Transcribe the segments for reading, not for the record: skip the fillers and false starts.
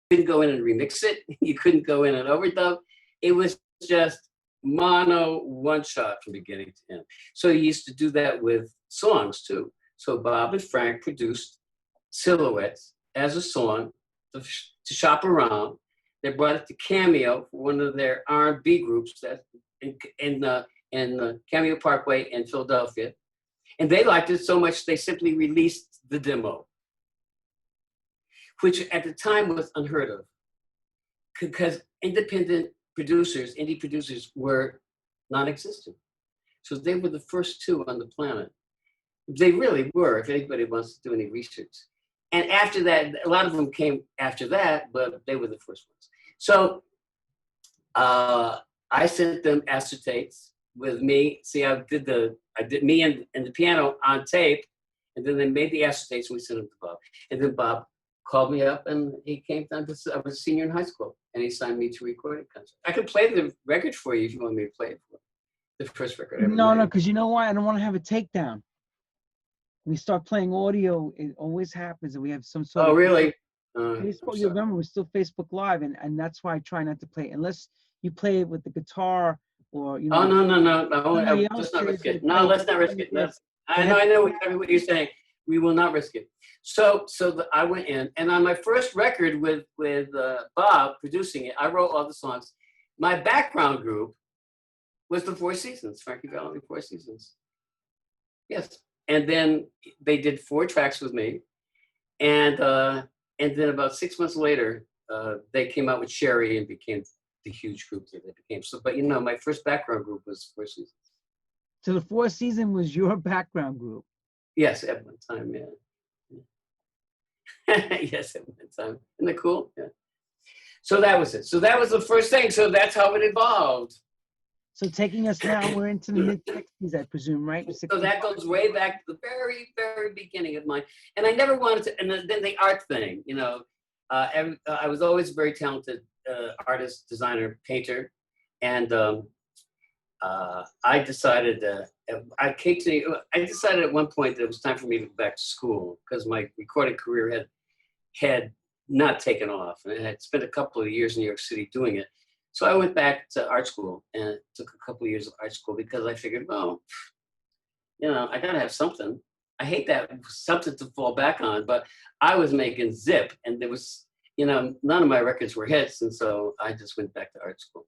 couldn't go in and remix it. You couldn't go in and overdub. It was just mono, one shot from beginning to end. So he used to do that with songs too. So Bob and Frank produced Silhouettes as a song to shop around. They brought it to Cameo, one of their R&B groups that in Cameo Parkway in Philadelphia. And they liked it so much, they simply released the demo, which at the time was unheard of because indie producers were non-existent. So they were the first two on the planet. They really were, if anybody wants to do any research. And after that, a lot of them came after that, but they were the first ones. So I sent them acetates with me. See, I did me and the piano on tape, and then they made the acetates and we sent them to Bob. And then Bob called me up and he came down to, I was a senior in high school, and he signed me to record a concert. I could play the record for you if you want me to play it for you. The first record I ever made. Because you know why? I don't want to have a takedown. We start playing audio, it always happens, and we have some sort of... Oh, really? Facebook, you remember, we're still Facebook Live, and that's why I try not to play, unless you play it with the guitar, or, you know... Oh, no. Let's not risk it. No, let's not risk it. I know what you're saying. We will not risk it. So I went in, and on my first record with Bob producing it, I wrote all the songs. My background group was the Four Seasons, Frankie Valli and Four Seasons. Yes. And then they did 4 tracks with me. And then about 6 months later, they came out with Sherry and became the huge group that they became. So, but you know, my first background group was Four Seasons. So the Four Seasons was your background group? Yes, at one time, yeah. Yes, at one time. Isn't that cool? Yeah. So that was it. So that was the first thing. So that's how it evolved. So taking us now, we're into the mid-60s, I presume, right? So that goes way back to the very, very beginning of mine. And I never wanted to, and then the art thing, you know, I was always a very talented artist, designer, painter. And I decided at one point that it was time for me to go back to school because my recording career had not taken off. And I had spent a couple of years in New York City doing it. So I went back to art school and took a couple of years of art school because I figured, well, you know, I gotta have something. I hate that something to fall back on, but I was making zip and there was, you know, none of my records were hits. And so I just went back to art school.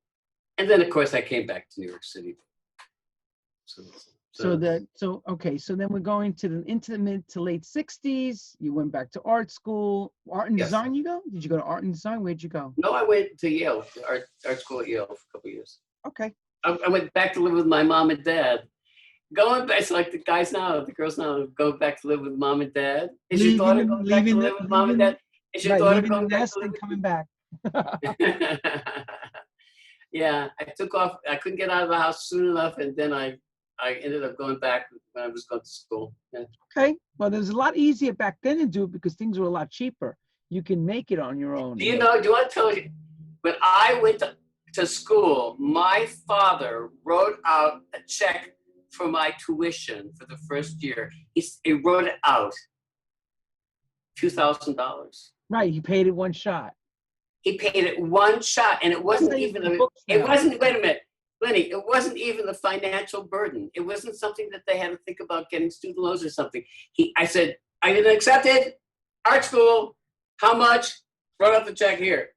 And then of course I came back to New York City. So then we're going into the mid to late 60s. You went back to art school. Art and design you go? Did you go to art and design? Where'd you go? No, I went to Yale, art school at Yale for a couple of years. Okay. I went back to live with my mom and dad. Going back, it's like the girls now, go back to live with mom and dad. Is your daughter going back to live with mom and dad? Is your daughter going back to live with coming back? Yeah, I took off. I couldn't get out of the house soon enough, and then I ended up going back when I was going to school. Yeah. Okay. Well, it was a lot easier back then to do it because things were a lot cheaper. You can make it on your own. Do you know, do I tell you, when I went to school, my father wrote out a check for my tuition for the first year. He wrote it out, $2,000. Right. He paid it one shot. He paid it one shot, and it wasn't even, wait a minute. Lenny, it wasn't even the financial burden. It wasn't something that they had to think about getting student loans or something. I said, I didn't accept it. Art school, how much? Wrote out the check here.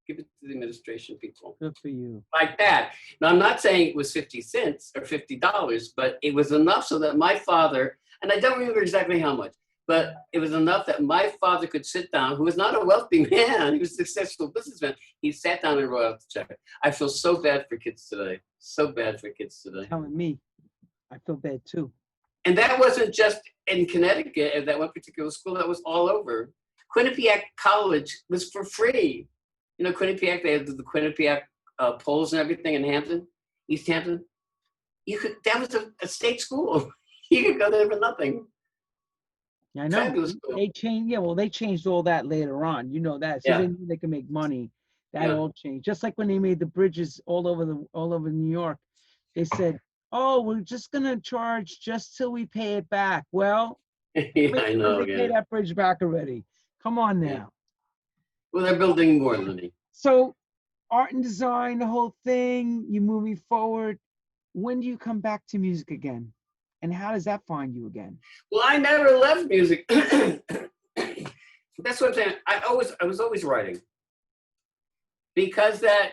Give it to the administration people. Good for you. Like that. Now, I'm not saying it was 50 cents or $50, but it was enough so that my father, and I don't remember exactly how much, but it was enough that my father could sit down, who was not a wealthy man, he was a successful businessman. He sat down and wrote out the check. I feel so bad for kids today. So bad for kids today. Telling me. I feel bad too. And that wasn't just in Connecticut at that one particular school, that was all over. Quinnipiac College was for free. You know, Quinnipiac, they had the Quinnipiac polls and everything in Hampton, East Hampton. That was a state school. You could go there for nothing. Yeah, I know. They changed. Yeah, well, they changed all that later on. You know that. So they knew they could make money. That all changed. Just like when they made the bridges all over New York, they said, "Oh, we're just gonna charge just till we pay it back." Well, I know. They pay that bridge back already. Come on now. Well, they're building more, Lenny. So art and design, the whole thing, you're moving forward. When do you come back to music again? And how does that find you again? Well, I never left music. That's what I'm saying. I was always writing. Because that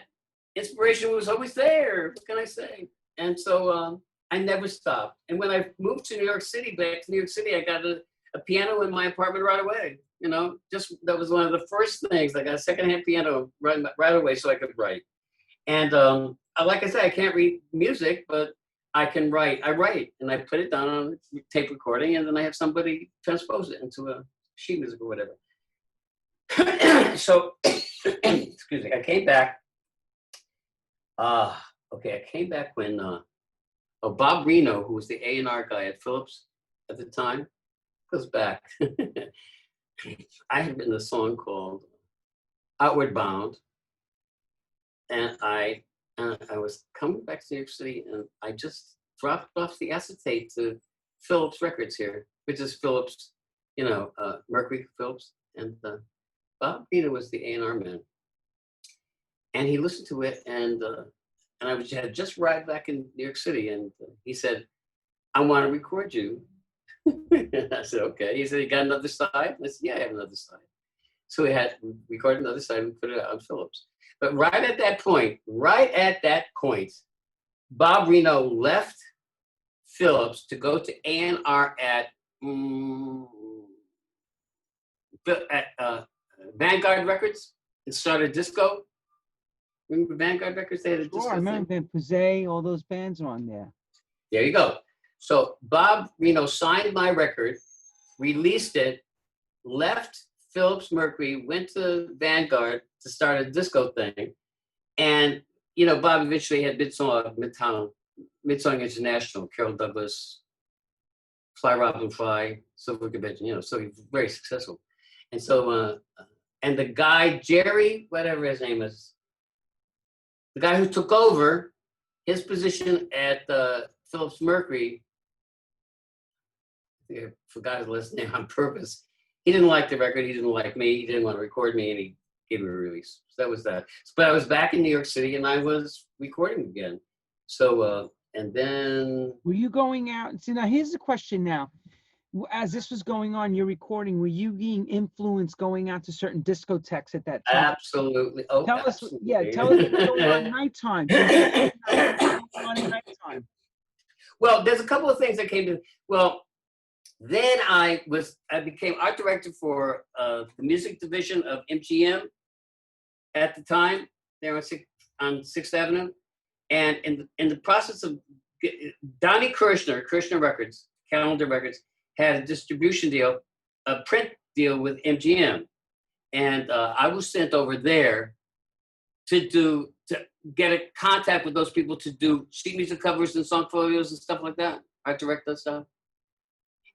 inspiration was always there. What can I say? And so I never stopped. And when I moved to New York City, back to New York City, I got a piano in my apartment right away. You know, just that was one of the first things. I got a secondhand piano right away so I could write. And like I said, I can't read music, but I can write. I write and I put it down on a tape recording, and then I have somebody transpose it into a sheet music or whatever. So, excuse me, I came back. Okay, I came back when Bob Reno, who was the A&R guy at Philips at the time, goes back. I had written a song called Outward Bound, and I was coming back to New York City, and I just dropped off the acetate to Philips Records here, which is Philips, you know, Mercury Philips, and Bob Reno was the A&R man, and he listened to it, and I had just arrived back in New York City, and he said, "I want to record you." I said, "Okay." He said, "You got another side?" I said, "Yeah, I have another side." So we had recorded another side and put it out on Philips. But right at that point, Bob Reno left Philips to go to A&R at Vanguard Records and started Disco. Remember Vanguard Records? They had a disco. I remember Puzay, all those bands are on there. There you go. So Bob Reno signed my record, released it, left Philips Mercury, went to Vanguard to start a disco thing. And, you know, Bob eventually had Midsong International, Carol Douglas, Fly Robin Fly, Silver Convention, you know, so he was very successful. And so, and the guy, Jerry, whatever his name is, the guy who took over his position at Philips Mercury, I forgot his last name on purpose. He didn't like the record. He didn't like me. He didn't want to record me, and he gave me a release. So that was that. But I was back in New York City, and I was recording again. So, and then... Were you going out? See, now here's the question now. As this was going on, you're recording, were you being influenced going out to certain discotheques at that time? Absolutely. Oh, tell absolutely. us, yeah, tell us what's going on nighttime. Nighttime. Well, there's a couple of things that came to, well, then I became art director for the music division of MGM at the time, there on 6th Avenue. And in the process of, Donnie Kirshner Records, Calendar Records, had a distribution deal, a print deal with MGM. And I was sent over there to get a contact with those people to do sheet music covers and song folios and stuff like that. I direct that stuff.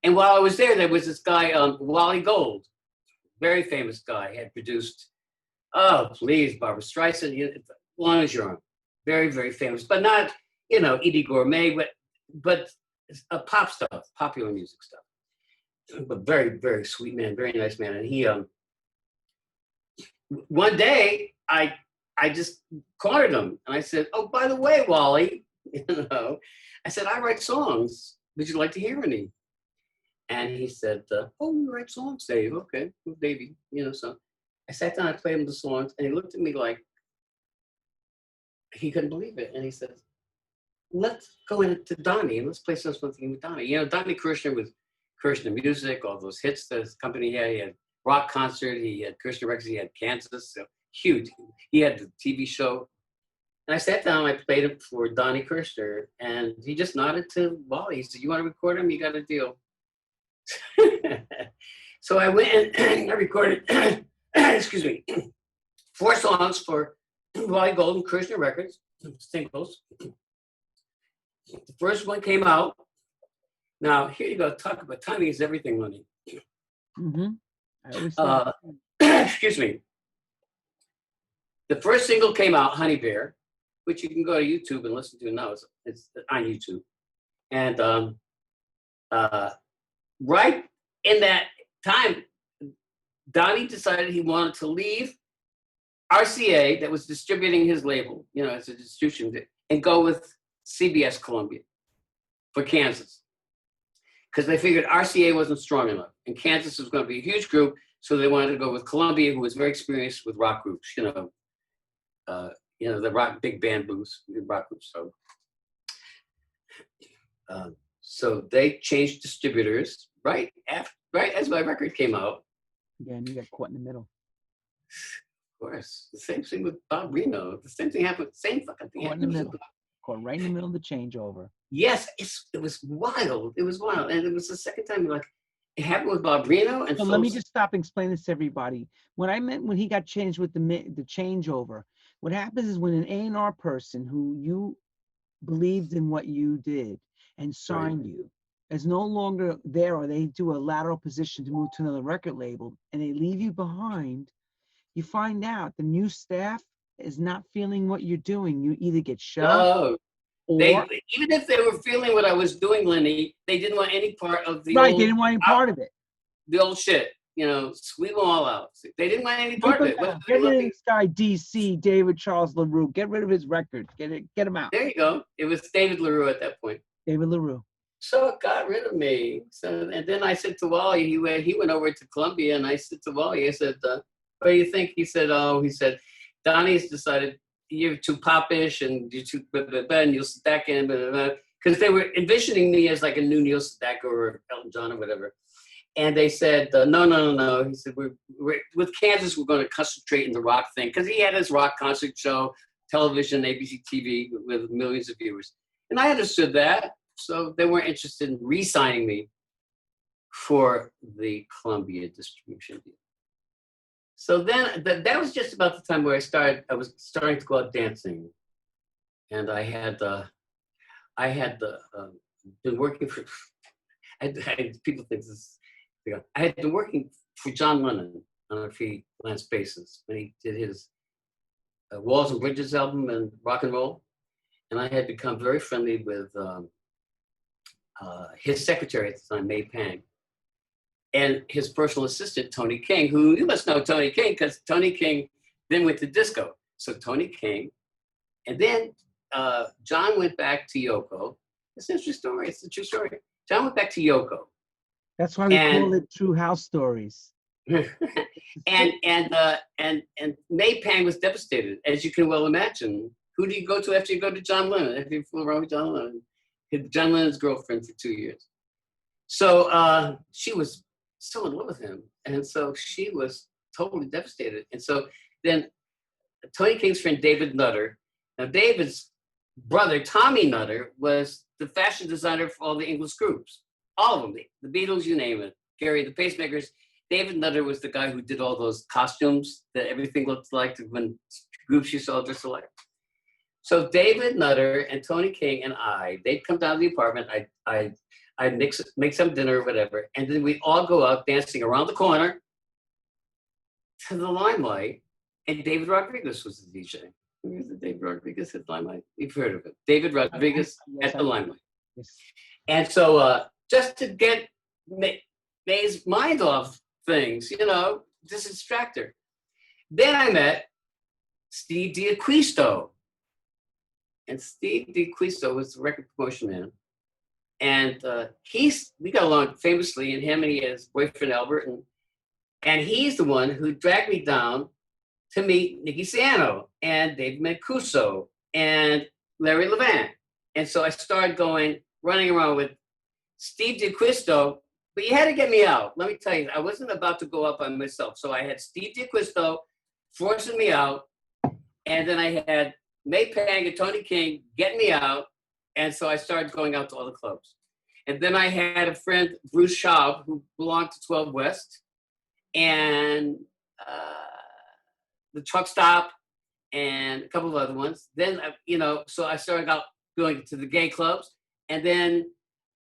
And while I was there was this guy, Wally Gold, very famous guy, had produced, oh, please, Barbra Streisand, long as you're on. Very, very famous, but not, you know, Edie Gourmet, but pop stuff, popular music stuff. But very, very sweet man, very nice man. And he, one day, I just cornered him, and I said, "Oh, by the way, Wally, you know," I said, "I write songs. Would you like to hear any?" And he said, "Oh, you write songs, Dave? Okay, well, Davey, you know." So I sat down, I played him the songs, and he looked at me like he couldn't believe it, and he said, "Let's go into Donnie and let's play something with Donnie." You know, Donnie Kirshner with Kirshner Music, all those hits that his company had. He had Rock Concert, he had Kirshner Records, he had Kansas, so huge. He had the TV show. And I sat down, I played it for Donnie Kirshner, and he just nodded to Wally. He said, "You want to record him? You got a deal." So I went and I recorded, excuse me, 4 songs for Wally Gold and Kirshner Records, singles. The first one came out. Now, here you go. Talk about timing is everything, Lenny. Excuse me. The first single came out, Honey Bear, which you can go to YouTube and listen to now. It's on YouTube. And right in that time, Donnie decided he wanted to leave RCA that was distributing his label, you know, as a distribution, and go with CBS Columbia for Kansas. Because they figured RCA wasn't strong enough, and Kansas was going to be a huge group, so they wanted to go with Columbia, who was very experienced with rock groups, you know, the rock big band blues, rock groups. So they changed distributors right as my record came out. Yeah, and you got caught in the middle. Of course, the same thing with Bob Reno. The same thing happened. Same fucking thing. Caught in the middle. Caught right in the middle of the changeover. Yes, it was wild. It was wild, and it was the second time. Like, it happened with Bob Reno. And so let me just stop and explain this to everybody. When he got changed with the changeover, what happens is when an A&R person who you believed in what you did and signed you is no longer there, or they do a lateral position to move to another record label, and they leave you behind, you find out the new staff is not feeling what you're doing. You either get shot. Or even if they were feeling what I was doing, Lenny, they didn't want any part of the they didn't want any part of it. The old shit, you know, sweep them all out. They didn't want any part of it. Get rid of this guy, DC, David Charles LaRue. Get rid of his records. Get him out. There you go. It was David LaRue at that point. David LaRue. So it got rid of me. So, and then I said to Wally, he went over to Columbia, and I said to Wally, I said, what do you think? He said, Donnie's decided you're too popish and you're too and Neil Sedaka, because they were envisioning me as like a new Neil Sedaka or Elton John or whatever. And they said, no. He said, we're with Kansas, we're going to concentrate in the rock thing, because he had his rock concert show, television, ABC TV, with millions of viewers. And I understood that. So they weren't interested in re-signing me for the Columbia distribution deal. So then that was just about the time where I was starting to go out dancing. And I had been working for, people think this, I had been working for John Lennon on a freelance basis when he did his Walls and Bridges album and rock and roll. And I had become very friendly with his secretary at the time, May Pang, and his personal assistant, Tony King, who you must know Tony King, because Tony King then went to disco. So Tony King, and then John went back to Yoko. It's an interesting story. It's a true story. John went back to Yoko. That's why we call it True House Stories. and May Pang was devastated, as you can well imagine. Who do you go to after you go to John Lennon? If you fool around with John Lennon, John Lennon's girlfriend for 2 years. So she was so in love with him, and so she was totally devastated. And so then Tony King's friend David Nutter. Now David's brother Tommy Nutter was the fashion designer for all the English groups, all of them, the Beatles, you name it, Gary, the Pacemakers. David Nutter was the guy who did all those costumes that everything looked like when groups you saw just alike. So David Nutter and Tony King and they'd come down to the apartment. I'd make some dinner or whatever, and then we'd all go out dancing around the corner to the Limelight, and David Rodriguez was the DJ. Where's the David Rodriguez at Limelight? You've heard of it. David Rodriguez at the Limelight. Yes. And so just to get May's mind off things, just distract her. Then I met Steve D'Acquisto. And Steve D'Acquisto was the record promotion man. And we got along famously, and him and his boyfriend Albert. And he's the one who dragged me down to meet Nicky Siano and Dave Mancuso and Larry Levan. And so I started running around with Steve D'Acquisto, but you had to get me out. Let me tell you, I wasn't about to go up on myself. So I had Steve D'Acquisto forcing me out. And then I had May Pang and Tony King getting me out. And so I started going out to all the clubs. And then I had a friend, Bruce Schaub, who belonged to 12 West, and the Truck Stop, and a couple of other ones. Then, so I started out going to the gay clubs. And then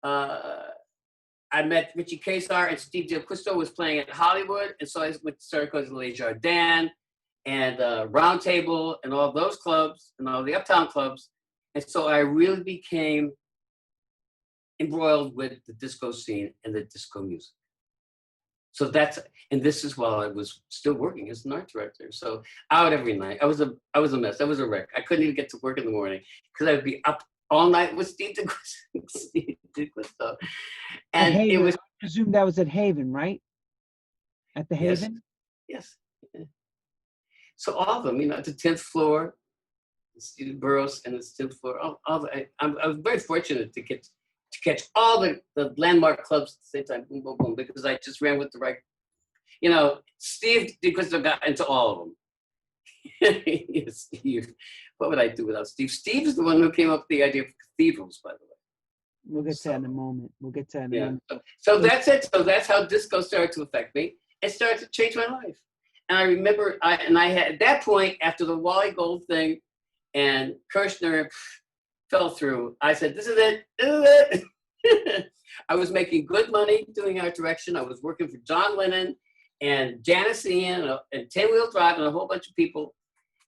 I met Richie Kesar, and Steve D'Acquisto was playing at Hollywood. And so I started going to Les Jardins and Round Table and all those clubs and all the uptown clubs. And so I really became embroiled with the disco scene and the disco music. So and this is while I was still working as an art director. So out every night. I was a mess. I was a wreck. I couldn't even get to work in the morning because I would be up all night with Steve DeQuisto. And it was, I presume that was at Haven, right? At the Haven? Yes. So all of them, you know, at the 10th floor, Steve Burroughs and the 10th floor, I was very fortunate to catch all the landmark clubs at the same time, boom, boom, boom, because I just ran with the right, you know, Steve DeQuisto got into all of them. Steve, what would I do without Steve? Steve is the one who came up with the idea of cathedrals, by the way. We'll get to that in a moment. So that's it. So that's how disco started to affect me. It started to change my life. And I remember, I had, at that point, after the Wally Gold thing and Kirshner fell through, I said, this is it. I was making good money doing art direction. I was working for John Lennon and Janice Ian and 10-Wheel Drive and a whole bunch of people,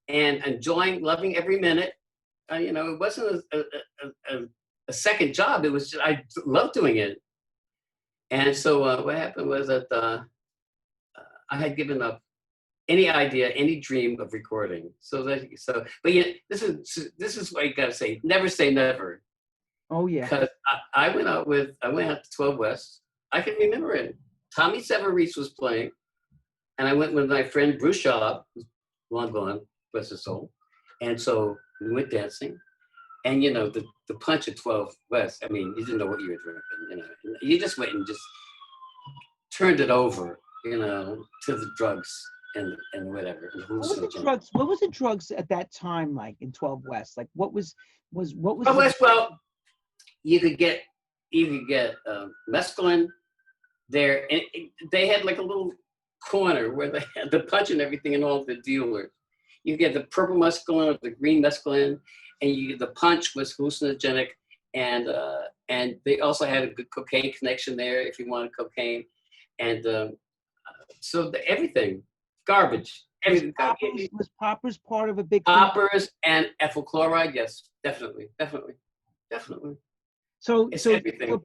and enjoying, loving every minute. You know, it wasn't a second job. It was just, I loved doing it. And so what happened was that I had given up any idea, any dream of recording. But yeah, this is what you gotta say. Never say never. Oh yeah. Because I went out to 12 West. I can remember it. Tommy Severese was playing, and I went with my friend Bruce Shaw, who's long gone, bless his soul. And so we went dancing, and you know the punch at 12 West. I mean, you didn't know what you were drinking. You know, you just went and just turned it over, you know, to the drugs. And whatever. What was the drugs at that time like in 12 West? Like what was 12 West? Well, you could get mescaline there, and they had like a little corner where they had the punch and everything and all the dealers. You get the purple mescaline or the green mescaline, and the punch was hallucinogenic, and they also had a good cocaine connection there if you wanted cocaine, and so everything. Garbage. Everything. Was poppers part of a big poppers thing? And ethyl chloride? Yes, definitely. So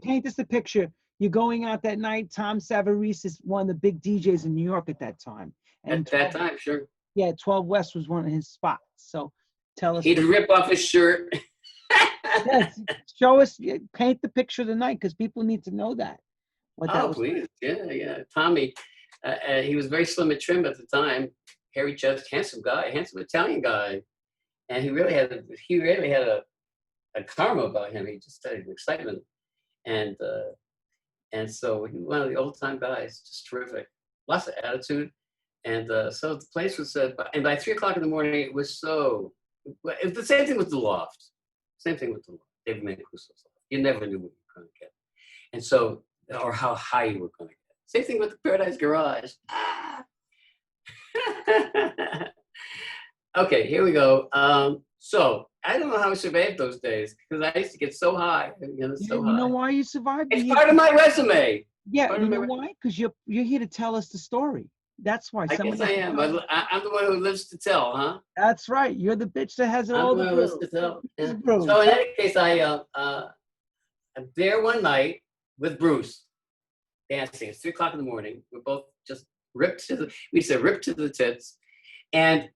paint us a picture. You're going out that night. Tom Savarese is one of the big DJs in New York at that time. And at that time, sure. Yeah, 12 West was one of his spots. So tell us. He'd rip off his shirt. Yes, show us. Paint the picture of the night because people need to know that. Please, yeah. Tommy. He was very slim and trim at the time, hairy chest, handsome Italian guy, and he really had a karma about him. He just had an excitement, and so he was one of the old time guys, just terrific, lots of attitude, and so the place was and by 3 o'clock in the morning it was the same thing with the Loft, David Mancuso's Loft. You never knew what you were going to get, and so or how high you were going to get. Same thing with the Paradise Garage. Okay, here we go. So I don't know how I survived those days because I used to get so high. You know why you survived? It's part of my resume. Yeah, you know why? Because you're here to tell us the story. That's why. I guess I am. I'm the one who lives to tell, huh? That's right. You're the bitch that has all the lives to tell. Yeah. So in any case, I'm there one night with Bruce. Dancing. It's 3 o'clock in the morning. We're both just ripped to the tits, and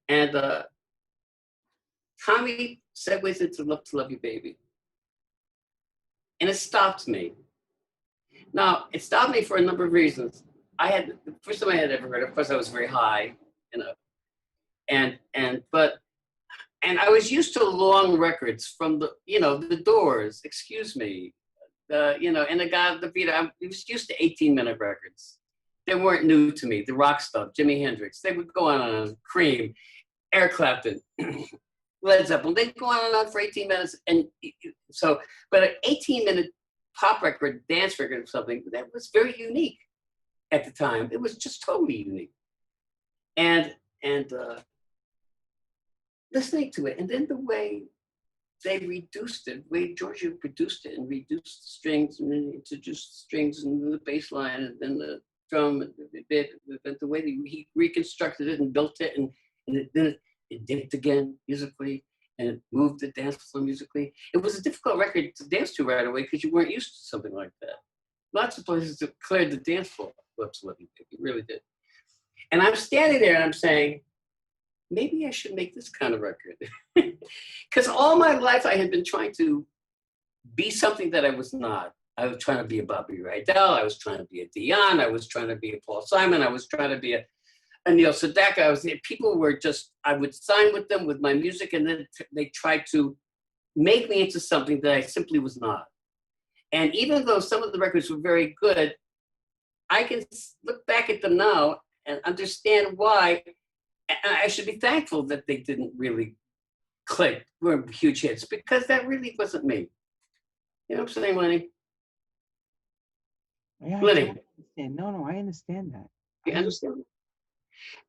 Tommy segues into "Love to Love You, Baby," and it stopped me. Now it stopped me for a number of reasons. The first time I had ever heard it, of course, I was very high, you know, and I was used to long records from the Doors. Excuse me. And the guy, the beat, I was used to 18-minute records. They weren't new to me. The rock stuff, Jimi Hendrix, they would go on Cream, Eric Clapton, Led Zeppelin. They'd go on and on for 18 minutes. And so, but an 18-minute pop record, dance record or something, that was very unique at the time. It was just totally unique. And listening to it, and then the way they reduced it, the way Giorgio produced it and reduced the strings and then introduced the strings and the bass line and then the drum and the way he reconstructed it and built it and then it dipped again musically and it moved the dance floor musically. It was a difficult record to dance to right away because you weren't used to something like that. lots of places cleared the dance floor. Whoops, what he did. He really did. And I'm standing there and I'm saying, maybe I should make this kind of record. Because all my life I had been trying to be something that I was not. I was trying to be a Bobby Rydell. I was trying to be a Dion. I was trying to be a Paul Simon. I was trying to be a Neil Sedaka. People were just, I would sign with them with my music, and then they tried to make me into something that I simply was not. And even though some of the records were very good, I can look back at them now and understand why. And I should be thankful that they didn't really click, were huge hits, because that really wasn't me. You know what I'm saying, Lenny? Yeah, Lenny. No, I understand that. You understand?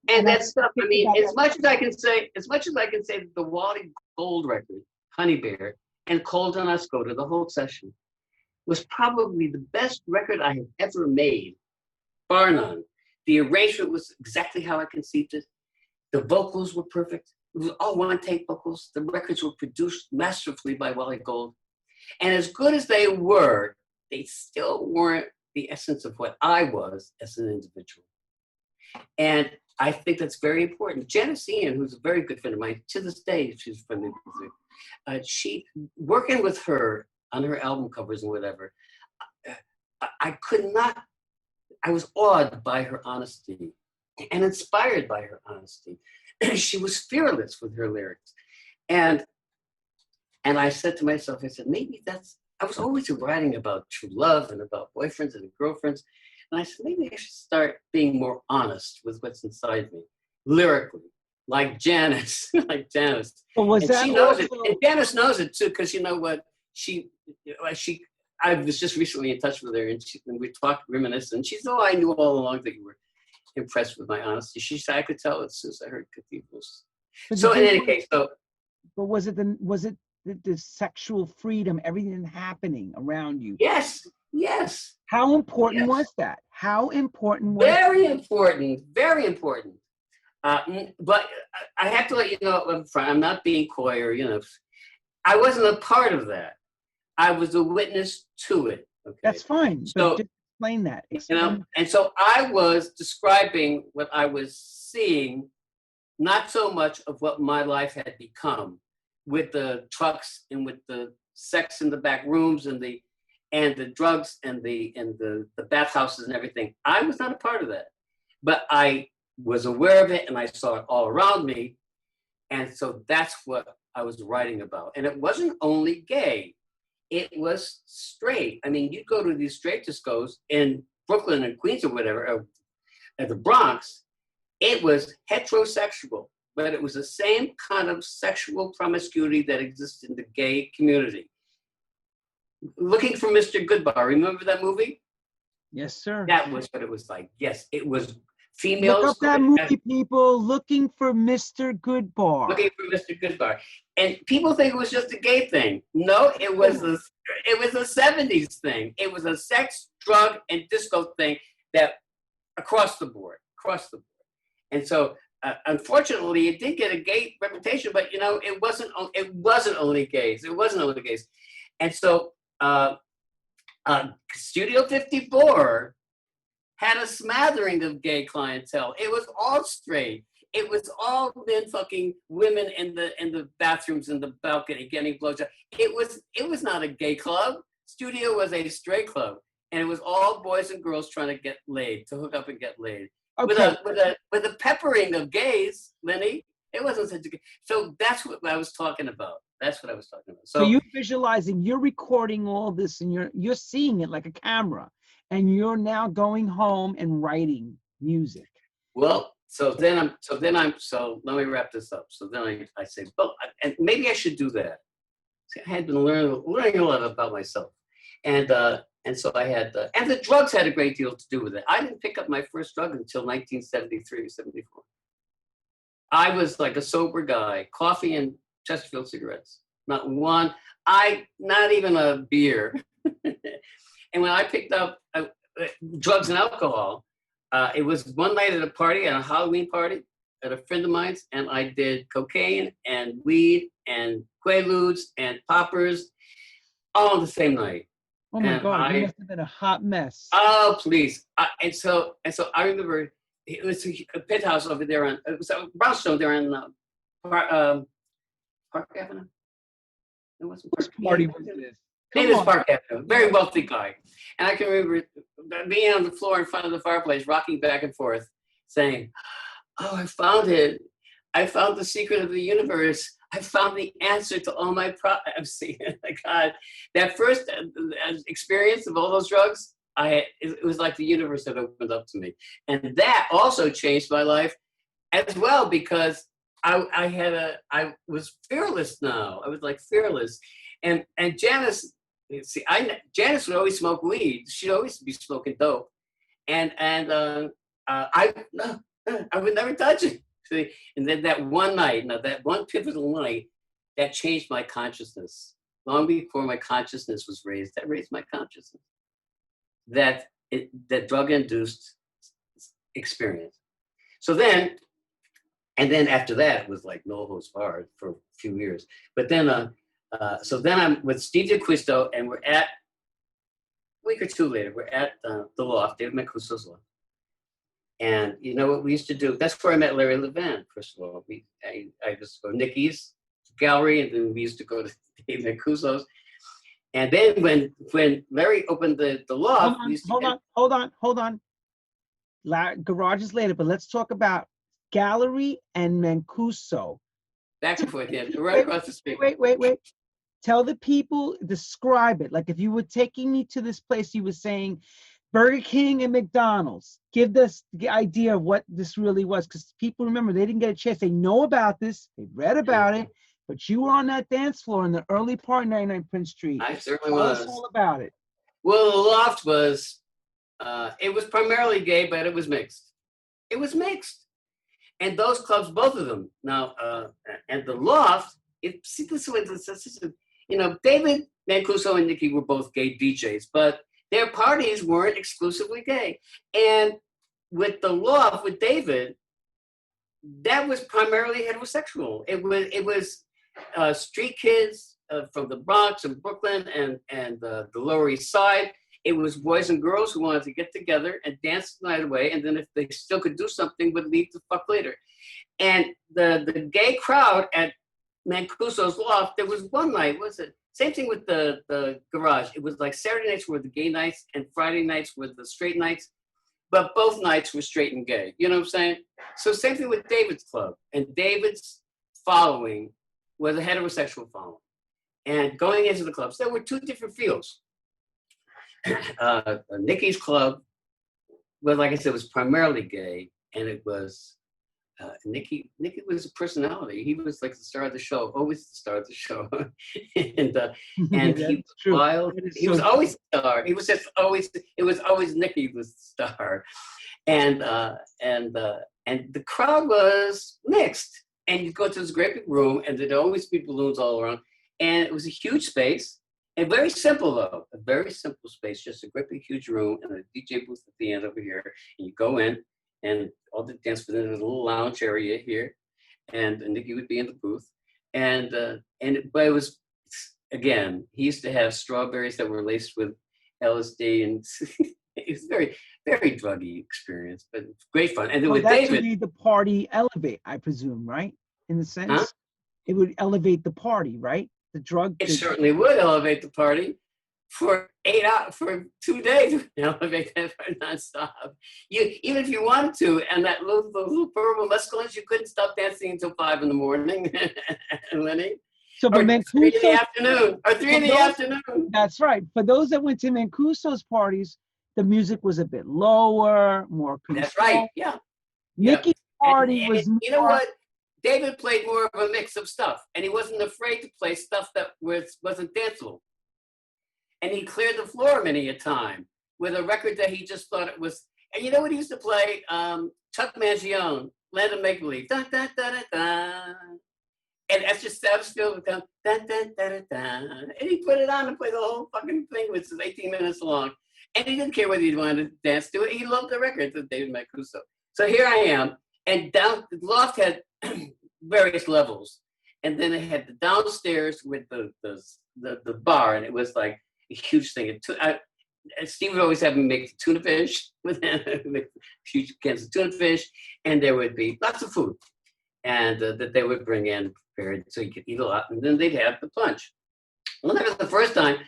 And that stuff, I mean, as much as I can say that the Wally Gold record, Honey Bear, and Cold on Ascoda, the whole session, was probably the best record I have ever made, bar none. The arrangement was exactly how I conceived it. The vocals were perfect. It was all one-take vocals. The records were produced masterfully by Wally Gold. And as good as they were, they still weren't the essence of what I was as an individual. And I think that's very important. Janice Ian, who's a very good friend of mine, to this day, she's friendly with me. She, working with her on her album covers and whatever, I could not, I was awed by her honesty and inspired by her honesty. She was fearless with her lyrics. And I said to myself, I said, maybe that's, I was always writing about true love and about boyfriends and girlfriends. And I said, maybe I should start being more honest with what's inside me, lyrically, like Janice, like Janice. Well, was and that she knows also... it, and Janice knows it too, because you know what, I was just recently in touch with her, and we talked, reminisced, and she said, oh, I knew all along that you were impressed with my honesty. She said, I could tell as soon as I heard Cathedrals. So in any case, so. But was it the sexual freedom, everything happening around you? Yes, yes. How important was that? How important was Very important, very important. But I have to let you know up front, I'm not being coy or, you know, I wasn't a part of that. I was a witness to it. Okay? That's fine. So, just explain that. You know, and so I was describing what I was seeing, not so much of what my life had become, with the trucks and with the sex in the back rooms and the drugs and the bathhouses and everything. I was not a part of that, but I was aware of it and I saw it all around me. And so that's what I was writing about. And it wasn't only gay, it was straight. I mean, you'd go to these straight discos in Brooklyn and Queens or whatever, or at the Bronx, it was heterosexual, but it was the same kind of sexual promiscuity that exists in the gay community. Looking for Mr. Goodbar, remember that movie? Yes, sir. That was what it was like. Yes, it was females. Look up that movie, people. Looking for Mr. Goodbar. Looking for Mr. Goodbar. And people think it was just a gay thing. No, it was a 70s thing. It was a sex, drug, and disco thing that across the board. And so, unfortunately, it did get a gay reputation, but you know, it wasn't only gays. It wasn't only gays. And so, Studio 54 had a smattering of gay clientele. It was all straight. It was all men fucking women in the bathrooms in the balcony getting blowjobs. It was not a gay club. Studio was a straight club, and it was all boys and girls trying to get laid, to hook up and get laid. Okay. With a peppering of gays, Lenny. It wasn't such a gay. So that's what I was talking about. That's what I was talking about. So you're visualizing, you're recording all this, and you're seeing it like a camera, and you're now going home and writing music. Well, so let me wrap this up. So then I say, well, and maybe I should do that. See, I had been learning a lot about myself, and so I had, and the drugs had a great deal to do with it. I didn't pick up my first drug until 1973 or 74. I was like a sober guy, coffee and Chesterfield cigarettes, not even a beer. And when I picked up drugs and alcohol, it was one night at a party, at a Halloween party at a friend of mine's, and I did cocaine and weed and Quaaludes and poppers all on the same night. Oh my God, you must have been a hot mess. Oh, please. And so I remember it was a penthouse over there on, it was a brownstone there on Park Avenue. It wasn't Park Party was this? It was Park Avenue. Very wealthy guy. And I can remember being on the floor in front of the fireplace, rocking back and forth, saying, oh, I found it. I found the secret of the universe. I found the answer to all my problems. God, that first experience of all those drugs, it was like the universe had opened up to me. And that also changed my life as well, because I was fearless now. I was like fearless. And Janice, Janice would always smoke weed. She'd always be smoking dope. And I would never touch it. See? And then that one night, that one pivotal night, that changed my consciousness. Long before my consciousness was raised, that raised my consciousness. That drug-induced experience. So then, and then after that, it was like no holds barred for a few years. But then, so then I'm with Steve DeQuisto, and we're at, a week or two later, we're at the Loft, David Mancuso's Loft. And you know what we used to do? That's where I met Larry Levan, first of all. I used to go to Nicky's gallery, and then we used to go to Dave Mancuso's. And then when Larry opened the Loft, hold on. Garage is later, but let's talk about gallery and Mancuso. Back and forth, yeah, right across the street. Wait. Tell the people, describe it. Like if you were taking me to this place, you were saying Burger King and McDonald's. Give us the idea of what this really was, because people, remember, they didn't get a chance. They know about this, they read about it, but you were on that dance floor in the early part of 99 Prince Street. I certainly was. Tell us all about it. Well, the Loft was, it was primarily gay, but it was mixed. It was mixed. And those clubs, both of them. Now, and the Loft, you know, David Mancuso and Nicky were both gay DJs, but their parties weren't exclusively gay. And with the Loft, with David, that was primarily heterosexual. It was street kids from the Bronx and Brooklyn and the Lower East Side. It was boys and girls who wanted to get together and dance the night away, and then if they still could do something, would leave the fuck later. And the gay crowd at Mancuso's Loft, there was one night, was it? Same thing with the Garage. It was like Saturday nights were the gay nights and Friday nights were the straight nights, but both nights were straight and gay. You know what I'm saying? So same thing with David's club. And David's following was a heterosexual following. And going into the clubs, there were two different fields. Nicky's club, well, like I said, was primarily gay, and it was Nicky was a personality. He was like the star of the show, always the star of the show. and he was wild. He was always the star. He was just always, it was always Nicky was the star. And the crowd was mixed. And you'd go to this great big room, and there'd always be balloons all around. And it was a huge space, and very simple though, a very simple space, just a great big huge room and a DJ booth at the end over here. And you go in, and all the dance was in a little lounge area here, and Nicky would be in the booth. But it was, again, he used to have strawberries that were laced with LSD, and it was very, very druggy experience, but great fun. And then with David, that would be the party elevate, I presume, right? In the sense, it would elevate the party, right? The drug. It certainly would elevate the party for 8 hours, for 2 days. Elevate that nonstop. Even if you wanted to, and that little purple mescalines, you couldn't stop dancing until 5 in the morning, Lenny. So, but Mancuso, 3 in the afternoon, or 3 in the afternoon. That's right. For those that went to Mancuso's parties, the music was a bit lower, more controlled. That's right. Yeah. Nicky's party was. You know what? David played more of a mix of stuff, and he wasn't afraid to play stuff that wasn't danceable. And he cleared the floor many a time with a record that he just thought it was. And you know what he used to play? Chuck Mangione, Land of Make Believe. Da, da, da, da, da. And that's just Satisfield would come, da, da, da, da, da. And he put it on and played the whole fucking thing, which is 18 minutes long. And he didn't care whether he wanted to dance to it. He loved the record of David Mancuso. So here I am. And down, the Loft had various levels. And then it had the downstairs with the bar. And it was like, huge thing. Steve would always have me make the tuna fish with huge cans of tuna fish, and there would be lots of food, and that they would bring in prepared so you could eat a lot, and then they'd have the punch. Well, that was the first time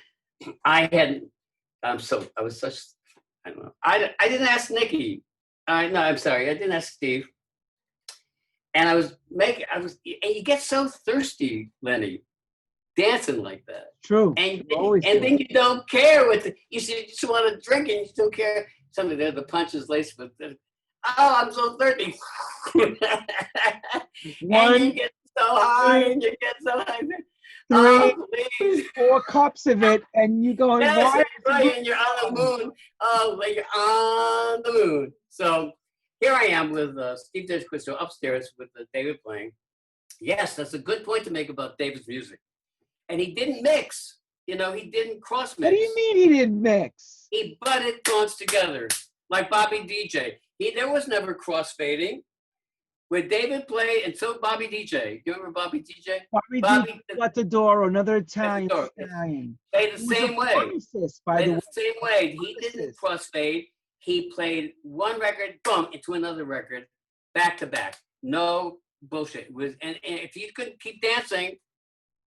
I had. I was such. I don't know. I didn't ask Nikki. No, I'm sorry. I didn't ask Steve. And and you get so thirsty, Lenny, dancing like that. True. And then you don't care you just want to drink and you don't care. Some of the punches laced with I'm so thirsty. And you get so high and you get so high. 4 cups of it, and you go, right, and you're on the moon. Oh, you're on the moon. So here I am with Steve DeQuisto upstairs with David playing. Yes, that's a good point to make about David's music. And he didn't mix. He didn't cross mix. What do you mean he didn't mix? He butted songs together, like Bobby DJ. There was never cross fading. When David played, and so Bobby DJ. You remember Bobby DJ? Bobby DJ, Cathedrals, another Italian. Played the same way. The same way. He didn't cross fade. He played one record, boom, into another record, back to back. No bullshit. And if you couldn't keep dancing,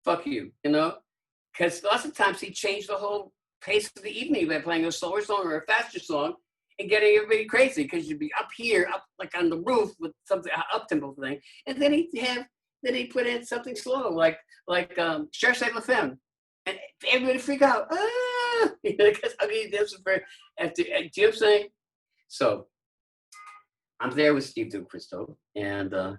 fuck you, Because lots of times he changed the whole pace of the evening by playing a slower song or a faster song and getting everybody crazy because you'd be up here, up like on the roof with something up-tempo thing. And then he'd put in something slow, like Cherchez la Femme. And everybody freak out. Because that's very after. Do you know what I'm saying? So I'm there with Steve DeQuisto, and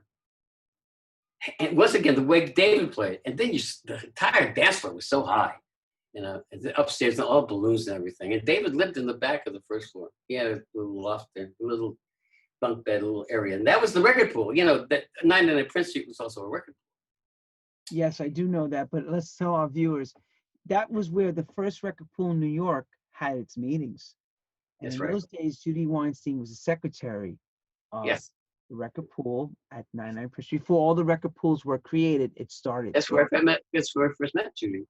once again the way David played, and then the entire dance floor was so high, upstairs and all balloons and everything. And David lived in the back of the first floor. He had a little loft there, a little bunk bed, a little area, and that was the record pool. That 99 Prince Street was also a record pool. Yes, I do know that, but let's tell our viewers. That was where the first record pool in New York had its meetings. And in those days, Judy Weinstein was the secretary of the record pool at 99 Prince Street. Before all the record pools were created, it started. That's where I first met Judy.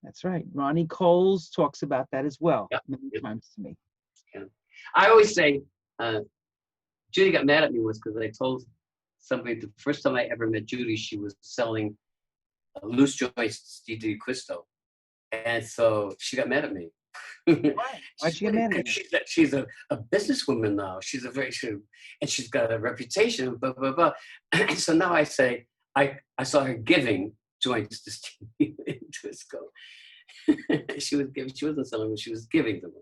That's right. Ronnie Coles talks about that as well many times to me. Yeah. I always say, Judy got mad at me once because I told somebody the first time I ever met Judy, she was selling loose joints to Steve DeQuisto. And so she got mad at me. Why'd she get mad at you? She's a businesswoman now. She's and she's got a reputation, blah, blah, blah. And so now I say, I saw her giving joints to Steve DeQuisto. She wasn't selling them, she was giving them.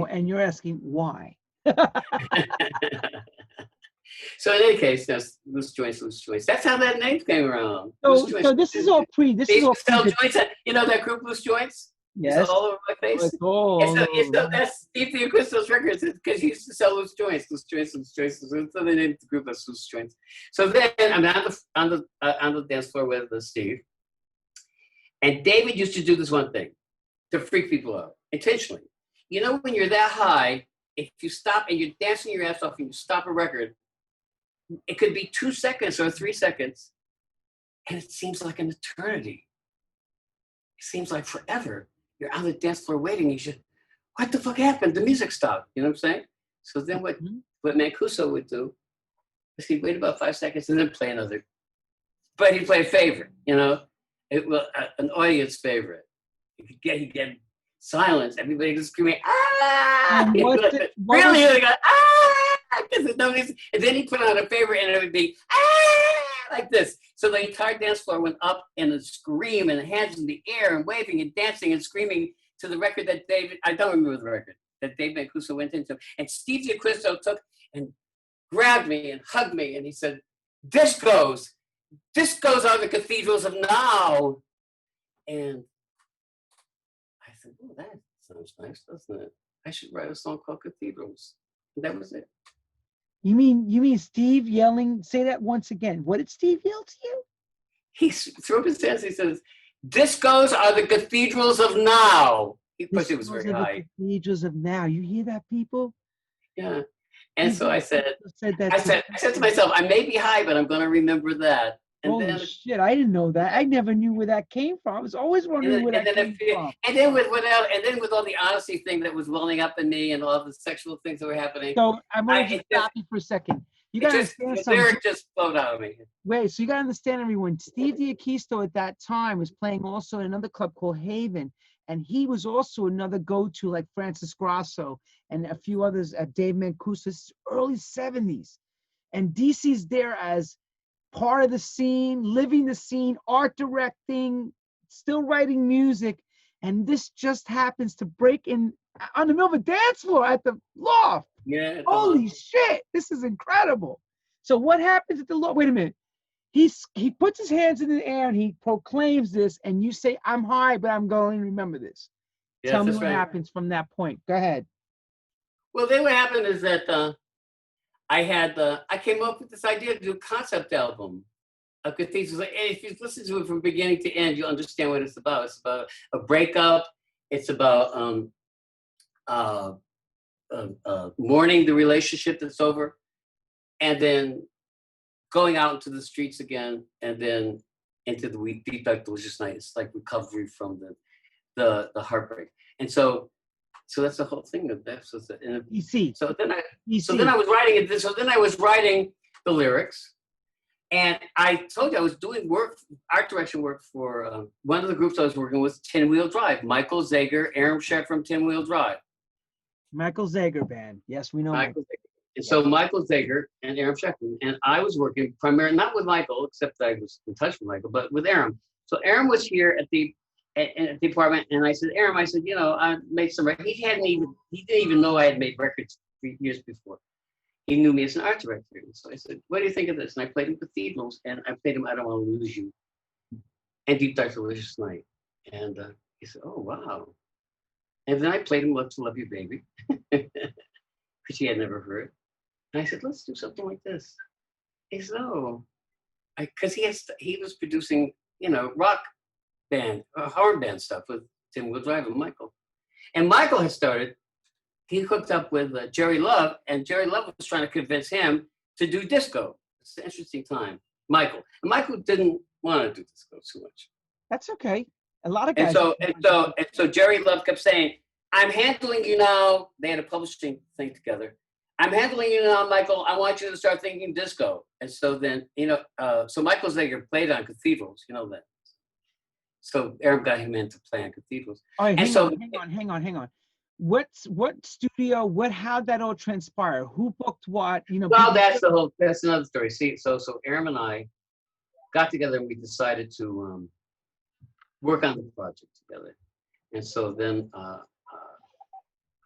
And you're asking why? So in any case, that's loose joints. That's how that name came around. So this is all pre. This is all pre. Joints. That group, Loose Joints. Yes. It's all over my face. That's Steve DeQuisto's records because he used to sell loose joints. So they named the group as Loose Joints. So then I'm on the dance floor with Steve, and David used to do this one thing to freak people out intentionally. When you're that high, if you stop and you're dancing your ass off and you stop a record, it could be 2 seconds or 3 seconds, and it seems like an eternity. It seems like forever. You're on the dance floor waiting. What the fuck happened? The music stopped. You know what I'm saying? So then what Mancuso would do is he'd wait about 5 seconds and then play another. But he'd play a favorite, an audience favorite. He'd get silence. Everybody just screaming, ah! Really? They go, ah! And then he put on a favorite and it would be, ah! Like this. So the entire dance floor went up in a scream and hands in the air and waving and dancing and screaming to the record that I don't remember the record, that Dave Mancuso went into. And Steve DeQuisto took and grabbed me and hugged me and he said, discos are the cathedrals of now. And I said, oh, that sounds nice, doesn't it? I should write a song called Cathedrals. And that was it. You mean Steve yelling? Say that once again. What did Steve yell to you? He threw up his hands. He says, discos are the cathedrals of now. Because it was very high. The cathedrals of now. You hear that, people? Yeah. And so I said to myself, I may be high, but I'm going to remember that. Holy shit! I didn't know that. I never knew where that came from. I was always wondering where that came from. And then with all the honesty thing that was welling up in me, and all the sexual things that were happening. So I'm going to stop you for a second. You got to understand something. Lyric just flowed out of me. Wait, so you got to understand, everyone. Steve D'Aquisto at that time was playing also in another club called Haven, and he was also another go-to, like Francis Grasso and a few others at Dave Mancuso's early 70s. And DC's there as part of the scene, living the scene, art directing, still writing music, and this just happens to break in on the middle of a dance floor at the loft. Yeah. Holy shit, this is incredible. So what happens at the loft? Wait a minute. He puts his hands in the air and he proclaims this, and you say, "I'm high, but I'm going to remember this." Yes, Tell me what happens from that point. Go ahead. Well, then what happened is that I came up with this idea to do a concept album of Cathedrals. And if you listen to it from beginning to end, you'll understand what it's about. It's about a breakup. It's about mourning the relationship that's over, and then going out into the streets again, and then into the deep dark delicious night. It's like recovery from the heartbreak. And so that's the whole thing of that. So you see. So then I was writing it. So then I was writing the lyrics, and I told you I was doing art direction work for one of the groups I was working with, Tin Wheel Drive. Michael Zager, Aram Sheck from Tin Wheel Drive. Michael Zager band. Yes, we know Michael Zager. And so Michael Zager and Aram Sheck, and I was working primarily not with Michael, except that I was in touch with Michael, but with Aram. So Aram was here at the apartment, and I said, Aram, I made some records. He didn't even know I had made records 3 years before. He knew me as an art director. And so I said, what do you think of this? And I played him Cathedrals, and I played him I Don't Want to Lose You and Deep Dark Delicious Night. And he said, oh, wow. And then I played him Love to Love You, Baby, which he had never heard. And I said, let's do something like this. He said, oh, because he was producing, rock band, horn band stuff with Tim Will Drive and Michael. And Michael had he hooked up with Jerry Love, and Jerry Love was trying to convince him to do disco. It's an interesting time. Michael didn't want to do disco too much. That's okay. A lot of guys. And so Jerry Love kept saying, I'm handling you now. They had a publishing thing together. I'm handling you now, Michael. I want you to start thinking disco. And so then, so Michael Zager played on Cathedrals, that. So Aram got him in to play on Cathedrals. All right, hang on. What studio, how'd that all transpire? Who booked what? Well, that's another story. See, so Aram and I got together and we decided to work on the project together. And so then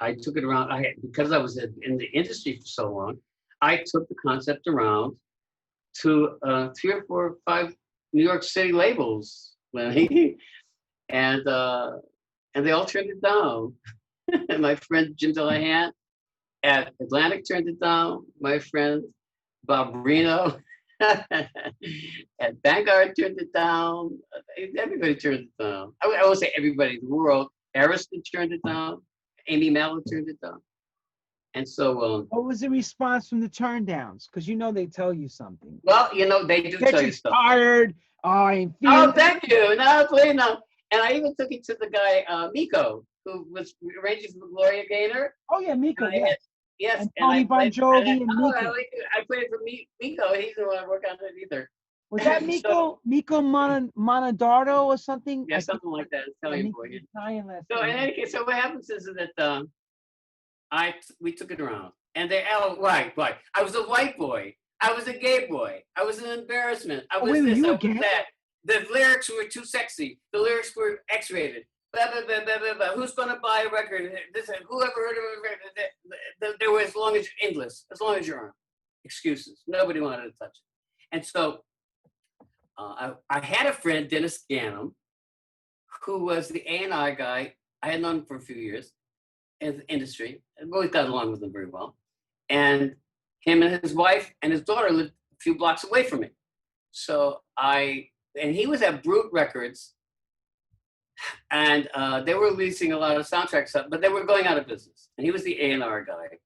I took it around. Because I was in the industry for so long, I took the concept around to 3 or 4 or 5 New York City labels, Lenny, and they all turned it down. My friend Jim Delahan at Atlantic turned it down. My friend Bob Reno at Vanguard turned it down. Everybody turned it down. I won't say everybody in the world. Arista turned it down. Amy Mallow turned it down. And so what was the response from the turndowns? Because they tell you something. Well, they do tell you stuff. Tired. Oh, thank you. No, please no. And I even took it to the guy Miko, who was arranging for Gloria Gaynor. Oh yeah, Miko. Yes. And Tony Bon Jovi and Miko. I played for Miko. He didn't want to work on it either. Was that Miko Monadardo or something? Yeah, something like that. Italian boy. So in any case, so what happens is that we took it around, and right. I was a white boy. I was a gay boy. I was an embarrassment. I was this. I was that. The lyrics were too sexy. The lyrics were X-rated. Blah, blah, blah, blah, blah, blah. Who's going to buy a record? Whoever heard of it? They were as long as your arm. Excuses. Nobody wanted to touch it. And so I had a friend, Dennis Gannum, who was the A&R guy. I had known him for a few years in the industry. I've always got along with him very well. And him and his wife and his daughter lived a few blocks away from me. So and he was at Brute Records, and they were releasing a lot of soundtrack stuff, but they were going out of business. And he was the A&R guy.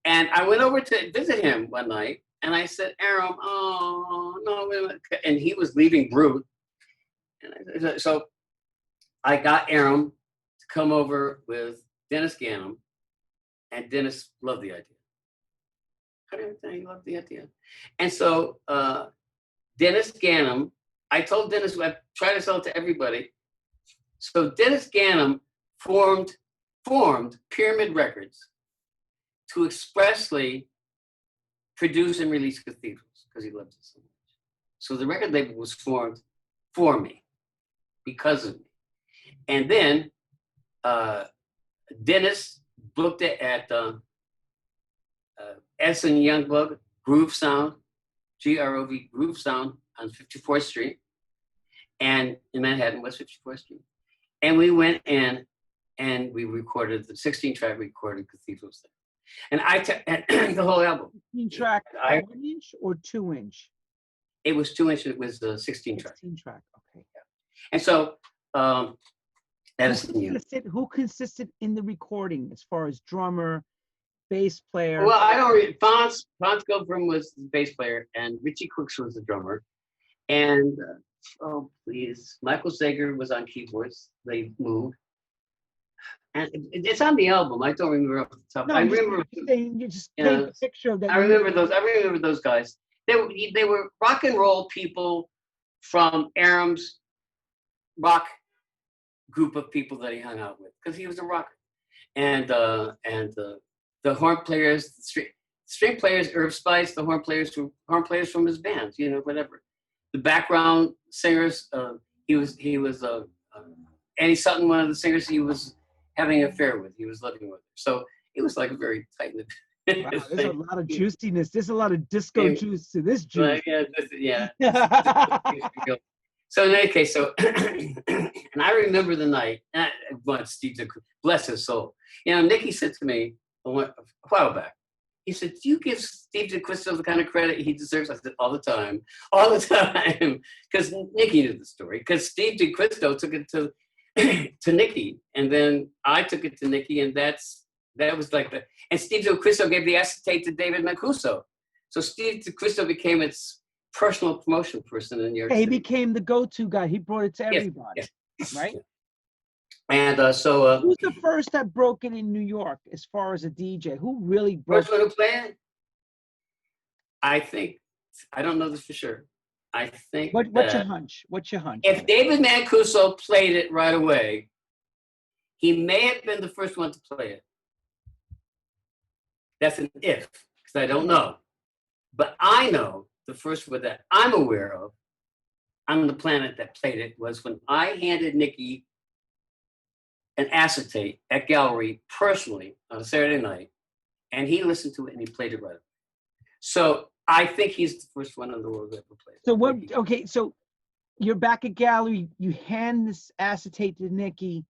And I went over to visit him one night, And I said, Aram, oh, no, wait a minute. And he was leaving Brute. And so I got Aram to come over with Dennis Ganem, and Dennis loved the idea. I didn't think he loved the idea. And so Dennis Ganem, I told Dennis, I tried to sell it to everybody. So Dennis Ganem formed Pyramid Records to expressly produce and release Cathedrals because he loved it so much. So the record label was formed for me, because of me. And then Dennis booked it at Edson Youngblood Groove Sound, GROV Groove Sound on 54th Street, and in Manhattan, West 54th Street. And we went in and we recorded the 16-track recorded Cathedrals there. And I took the whole album. 16-track, 1-inch or 2-inch? It was 2-inch. It was the 16-track. 16-track, okay. Yeah. And so who consisted in the recording as far as drummer, bass player? Well, I don't. Fonz Gilbrim was the bass player, and Richie Quicks was the drummer, and Michael Sager was on keyboards. They moved. And it's on the album. I don't remember off the top. No, I remember. You just paint a picture of that. I remember those. I remember those guys. They were rock and roll people from Aram's rock group of people that he hung out with, because he was a rocker. And the horn players, the string players, Irv Spice, the horn players from his bands, whatever. The background singers, he was Annie Sutton, one of the singers he was having an affair with. He was living with her. So it was like a very tight-knit. Wow, there's a lot of juiciness. There's a lot of disco juice to this juice. Yeah. So in any case, and I remember the night, Steve, bless his soul. Nicky said to me a while back, he said, do you give Steve DeQuisto the kind of credit he deserves? I said, all the time. Because Nicky knew the story. Because Steve DeQuisto took it to Nicky, and then I took it to Nicky, and that was like and Steve DeQuisto gave the acetate to David Mancuso. So Steve DeQuisto became its personal promotion person in New York City. He became the go-to guy. He brought it to everybody, right? And who's the first that broke it in New York as far as a DJ? Who really broke first one to play it? I think, I don't know this for sure. I think what's your hunch? What's your hunch? If David Mancuso played it right away, he may have been the first one to play it. That's an if, because I don't know. But I know the first one that I'm aware of on the planet that played it was when I handed Nicky an acetate at Gallery personally on a Saturday night, and he listened to it and he played it right away. So I think he's the first one in the world that ever played it. So what? Okay, so you're back at Gallery. You hand this acetate to Nicky.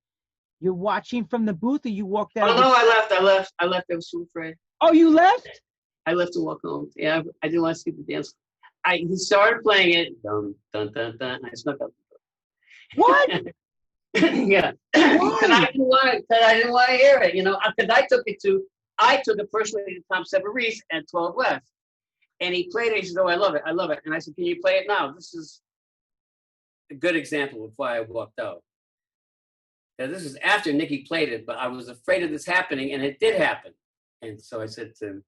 You're watching from the booth, or you walked out? Oh no, I left. I was too afraid. Oh, you left? I left to walk home. Yeah, I didn't want to see the dance. He started playing it. Dun dun dun dun. I snuck out. What? Yeah, because I didn't want to hear it. Because I took it personally to Tom Severese at 12 West, and he played it. He said, "Oh, I love it, And I said, "Can you play it now?" This is a good example of why I walked out. Now, this is after Nicky played it, but I was afraid of this happening, and it did happen. And so I said to him,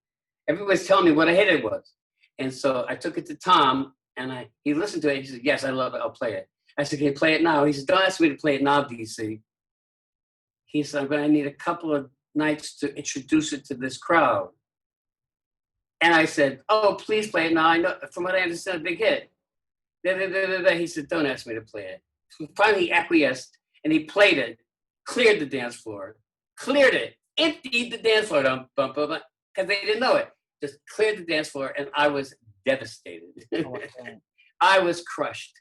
everybody's telling me what a hit it was. And so I took it to Tom, and he listened to it. He said, yes, I love it. I'll play it. I said, can you play it now? He said, don't ask me to play it now, DC. He said, I'm going to need a couple of nights to introduce it to this crowd. And I said, oh, please play it now. I know, from what I understand, a big hit. He said, don't ask me to play it. So finally, he acquiesced, and he played it, cleared the dance floor, cleared it, emptied the dance floor, because they didn't know it. Just cleared the dance floor, and I was devastated. I was crushed.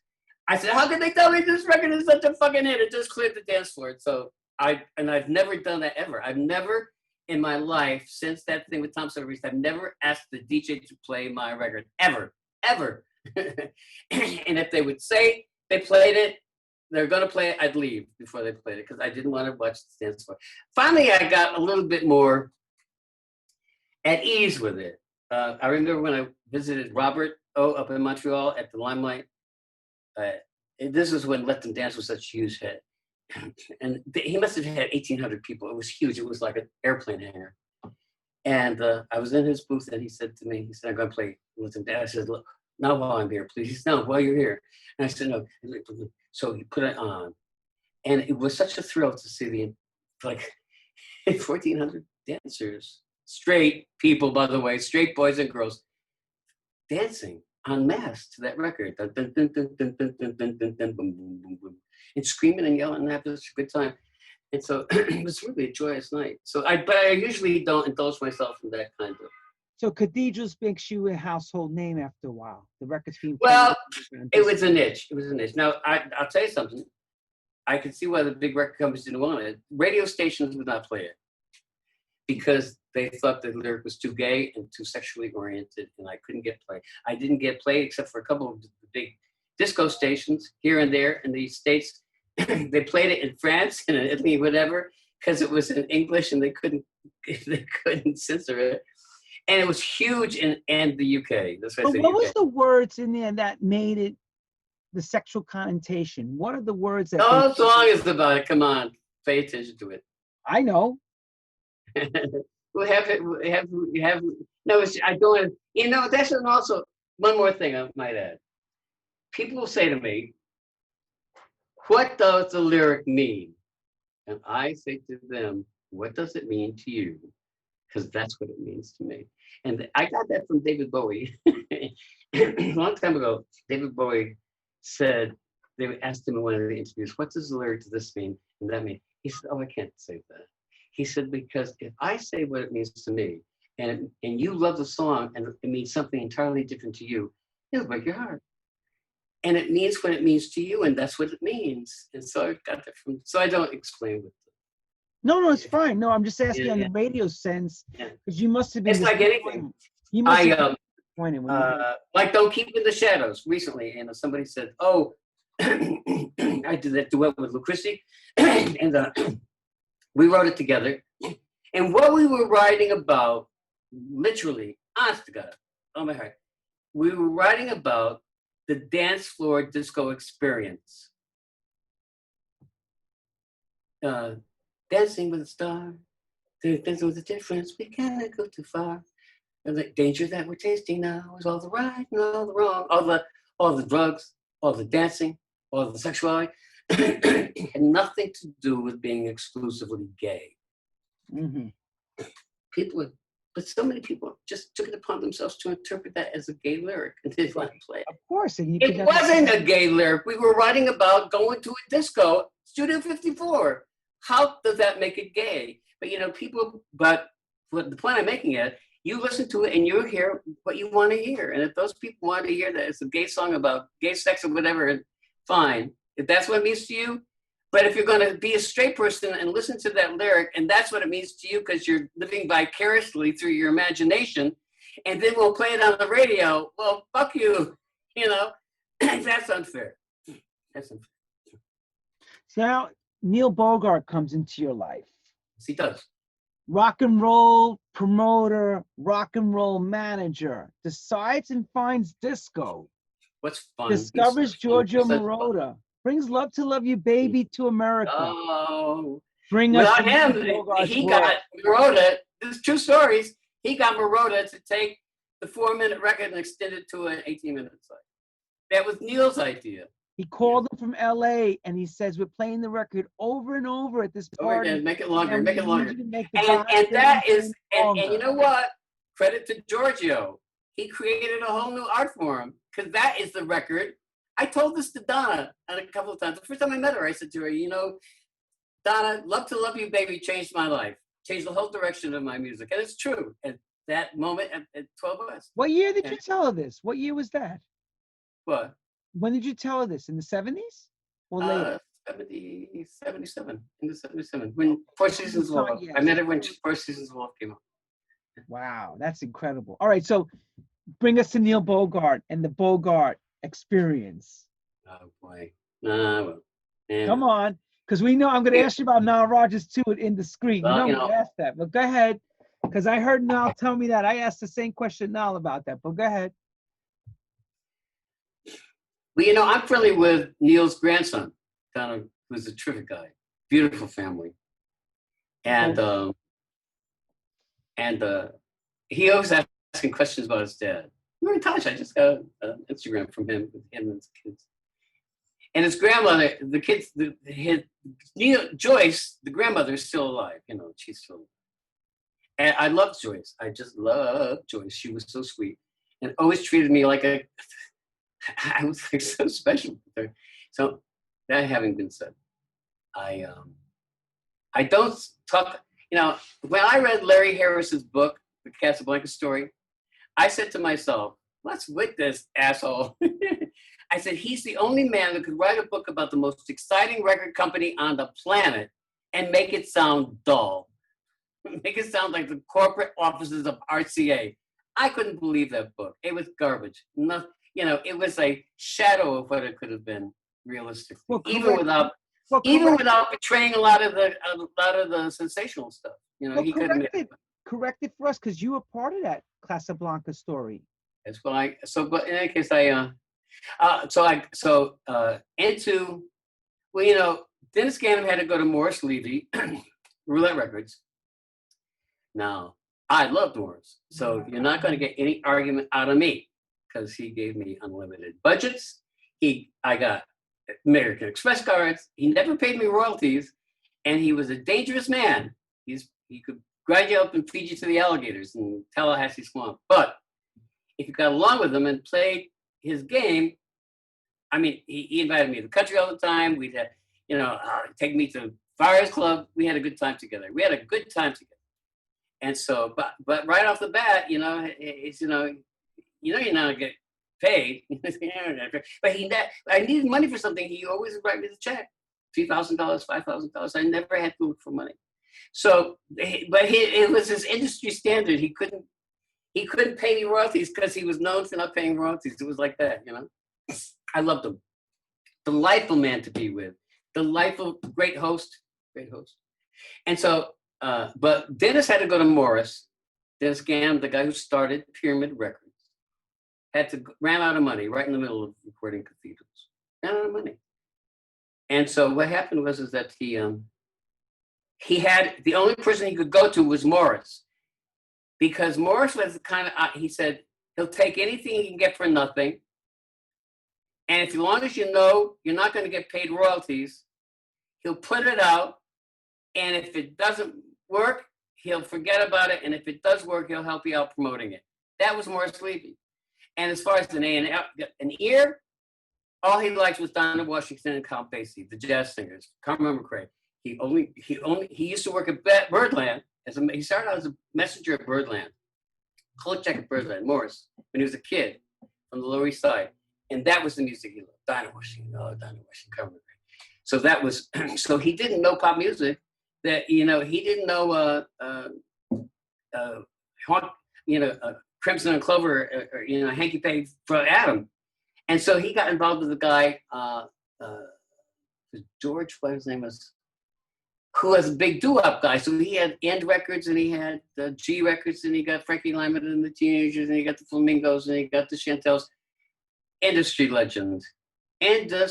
I said, how could they tell me this record is such a fucking hit? It just cleared the dance floor. So I've never done that ever. I've never in my life, since that thing with Tom Severese, I've never asked the DJ to play my record, ever. And if they would say they played it, they're going to play it, I'd leave before they played it because I didn't want to watch the dance floor. Finally, I got a little bit more at ease with it. I remember when I visited Robert O up in Montreal at the Limelight. This is when Let Them Dance was such a huge hit. And he must have had 1,800 people. It was huge. It was like an airplane hangar. And I was in his booth, and he said to me, he said, I'm going to play Let Them Dance. I said, look, not while I'm here, please. He said, no, while you're here. And I said, no. So he put it on. And it was such a thrill to see the, like, 1,400 dancers, straight people, by the way, straight boys and girls, dancing en masse to that record. Dun, dun, dun, dun, dun, dun, dun, dun, dun, dun, boom, boom, boom, boom. And screaming and yelling and having such a good time. And so it was really a joyous night. So but I usually don't indulge myself in that kind of. So Cathedrals makes you a household name after a while. The record's being. Well, it was a niche. It was a niche. Now, I'll tell you something. I could see why the big record companies didn't want it. Radio stations would not play it because they thought the lyric was too gay and too sexually oriented, and I couldn't get play. I didn't get played except for a couple of big disco stations here and there in the States. They played it in France and in Italy, whatever, because it was in English and they couldn't censor it. And it was huge in the UK. That's why I say what UK. was the words in there that made it the sexual connotation? What are the words that? The whole song is about it. Come on, pay attention to it. I know. We have. No, I don't. You know, that's also one more thing I might add. People will say to me, what does the lyric mean? And I say to them, what does it mean to you? Because that's what it means to me. And I got that from David Bowie. A long time ago, David Bowie said, they asked him in one of the interviews, what does the lyric to this mean? And that mean? He said, oh, I can't say that. He said, because if I say what it means to me, and you love the song and it means something entirely different to you, it'll break your heart. And it means what it means to you, and that's what it means. And so I got that from. So I don't explain what. No, it's fine. No, I'm just asking on the radio sense because you must have been. It's like anything. You must have been disappointed. Like Don't Keep in the Shadows recently, and somebody said, "Oh, I did that duet with Lou Christie," and we wrote it together. And what we were writing about, literally, honest to God, oh my heart, we were writing about the dance floor disco experience. Dancing with a star, there's a difference, we cannot go too far. And the danger that we're tasting now is all the right and all the wrong, all the drugs, all the dancing, all the sexuality, had nothing to do with being exclusively gay. Mm-hmm. But so many people just took it upon themselves to interpret that as a gay lyric and did not play it. Of course. And it wasn't a gay lyric. We were writing about going to a disco, Studio 54. How does that make it gay? But, the point I'm making is, you listen to it and you hear what you want to hear. And if those people want to hear that it's a gay song about gay sex or whatever, fine. If that's what it means to you. But if you're going to be a straight person and listen to that lyric, and that's what it means to you because you're living vicariously through your imagination, and then we'll play it on the radio, well, fuck you, that's unfair. That's unfair. So now Neil Bogart comes into your life. Yes, he does. Rock and roll promoter, rock and roll manager, decides and finds disco. What's fun? Discovers Giorgio Moroder. Brings Love to Love You Baby to America. Oh. Without him, he got Moroder. There's two stories. He got Moroder to take the 4-minute record and extend it to an 18-minute song. That was Neil's idea. He called him from LA and he says, we're playing the record over and over at this party. And make it longer, and that is, and you know what? Credit to Giorgio. He created a whole new art form because that is the record. I told this to Donna a couple of times. The first time I met her, I said to her, Donna, Love to Love You Baby changed my life, changed the whole direction of my music. And it's true. At that moment at 12 West. What year did you tell her this? What year was that? What? When did you tell her this? In the 70s or later? 77. In the 77. When Four Seasons of Love. I met her when Four Seasons of Love came out. Wow, that's incredible. All right, so bring us to Neil Bogart and the Bogart experience. Oh boy. Come on, because we know I'm going to ask you about Nile Rodgers too at Indiscreet. I'm going to ask that, but go ahead. Because I heard Nal tell me that. I asked the same question Nal about that, but go ahead. Well, you know, I'm friendly with Neil's grandson, Donna, who's a terrific guy, beautiful family. And he always asking questions about his dad. We're in touch. I just got an Instagram from him with him and his kids. And his grandmother, the kids, Joyce, the grandmother is still alive. You know, she's still alive. And I love Joyce. I just love Joyce. She was so sweet and always treated me like I was like so special with her. So that having been said, I don't talk, you know, when I read Larry Harris's book, The Casablanca Story, I said to myself, what's with this asshole? I said, he's the only man that could write a book about the most exciting record company on the planet and make it sound dull. Make it sound like the corporate offices of RCA. I couldn't believe that book. It was garbage. No, you know, it was a shadow of what it could have been realistically, well, even without betraying a lot of the sensational stuff. You know, well, he could have correct it for us because you were part of that Casablanca story. That's why. But in any case, well, you know, Dennis Ganem had to go to Morris Levy, Roulette Records. Now, I loved Morris, so you're not going to get any argument out of me because he gave me unlimited budgets. I got American Express cards. He never paid me royalties, and he was a dangerous man. He could grind you up and feed you to the alligators in Tallahassee Swamp. But if you got along with him and played his game, I mean, he invited me to the country all the time. We'd have, you know, take me to Fires Club. We had a good time together. And so, but right off the bat, you know, it's, you know, you're not gonna get paid. But I needed money for something. He always would write me the check, $3,000, $5,000. I never had to look for money. So, it was his industry standard. He couldn't pay me royalties because he was known for not paying royalties. It was like that, you know. I loved him. Delightful man to be with. Delightful, great host. And so, but Dennis had to go to Morris. Dennis Ganem, the guy who started Pyramid Records, ran out of money right in the middle of recording Cathedrals. Ran out of money. And so what happened was that he had, the only person he could go to was Morris. Because Morris was the kind of, he said, he'll take anything he can get for nothing. And as long as you know you're not going to get paid royalties, he'll put it out. And if it doesn't work, he'll forget about it. And if it does work, he'll help you out promoting it. That was Morris Levy. And as far as an ear, all he liked was Donna Washington and Count Basie, the jazz singers. Carmen McRae. He used to work at Birdland. He started out as a messenger at Birdland, coat check at Birdland, Morris, when he was a kid from the Lower East Side. And that was the music he loved. Donna Washington, Carmen McRae. So that was, so he didn't know pop music. That, you know, he didn't know, Crimson and Clover, or, you know, Hanky Panky for Adam. And so he got involved with a guy, George, what his name was, who was a big doo-wop guy. So he had End Records, and he had the G Records, and he got Frankie Lyman and the Teenagers, and he got the Flamingos, and he got the Chantels. Industry legend. And I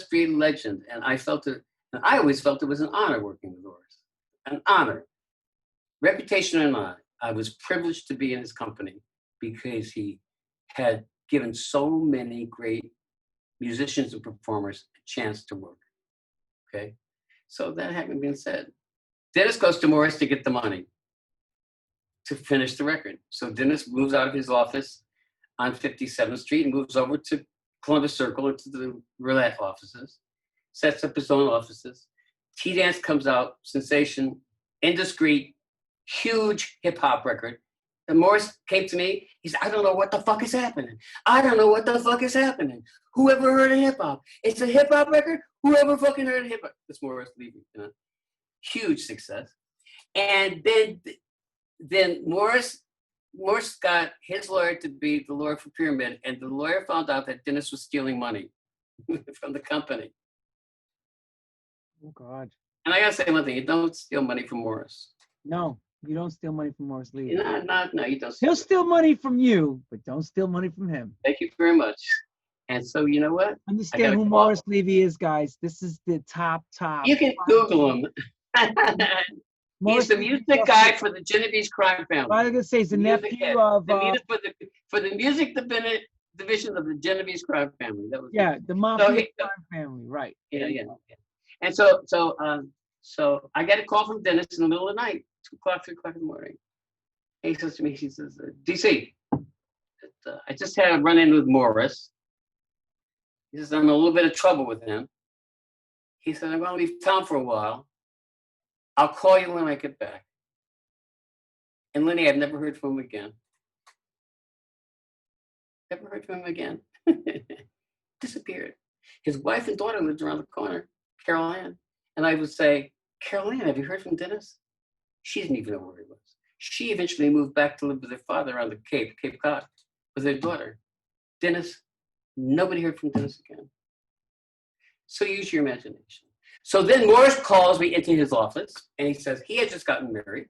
always felt it was an honor working with Morris. An honor. Reputation and honor. I was privileged to be in his company because he had given so many great musicians and performers a chance to work. Okay? So that having been said, Dennis goes to Morris to get the money to finish the record. So Dennis moves out of his office on 57th Street and moves over to Columbus Circle into the Roulette offices, sets up his own offices. T-Dance comes out, sensation, indiscreet, huge hip-hop record. And Morris came to me, he said, I don't know what the fuck is happening. Whoever heard of hip-hop? It's a hip-hop record? Whoever fucking heard of hip-hop? It's Morris Levy, you know? Huge success. And then Morris got his lawyer to be the lawyer for Pyramid, and the lawyer found out that Dennis was stealing money from the company. Oh, God. And I gotta say one thing, you don't steal money from Morris. No. You don't steal money from Morris Levy. No, you don't. He'll steal money from you, but don't steal money from him. Thank you very much. And so, you know what? Understand who Morris Levy is, guys. This is the top. You can Google him. He's the music guy for the Genovese crime family. I was gonna say he's the nephew of for the music division of the Genovese crime family. That was the mafia crime family, right? Yeah. And so I get a call from Dennis in the middle of the night, 2 o'clock, 3 o'clock in the morning. And he says to me, he says, DC, I just had a run-in with Morris. He says, I'm in a little bit of trouble with him. He said, I'm going to leave town for a while. I'll call you when I get back. And Lenny, I've never heard from him again. Never heard from him again. Disappeared. His wife and daughter lived around the corner, Carol Ann. And I would say, Carol Ann, have you heard from Dennis? She didn't even know where he was. She eventually moved back to live with her father on the Cape Cod, with her daughter. Dennis, nobody heard from Dennis again. So use your imagination. So then Morris calls me into his office and he says he had just gotten married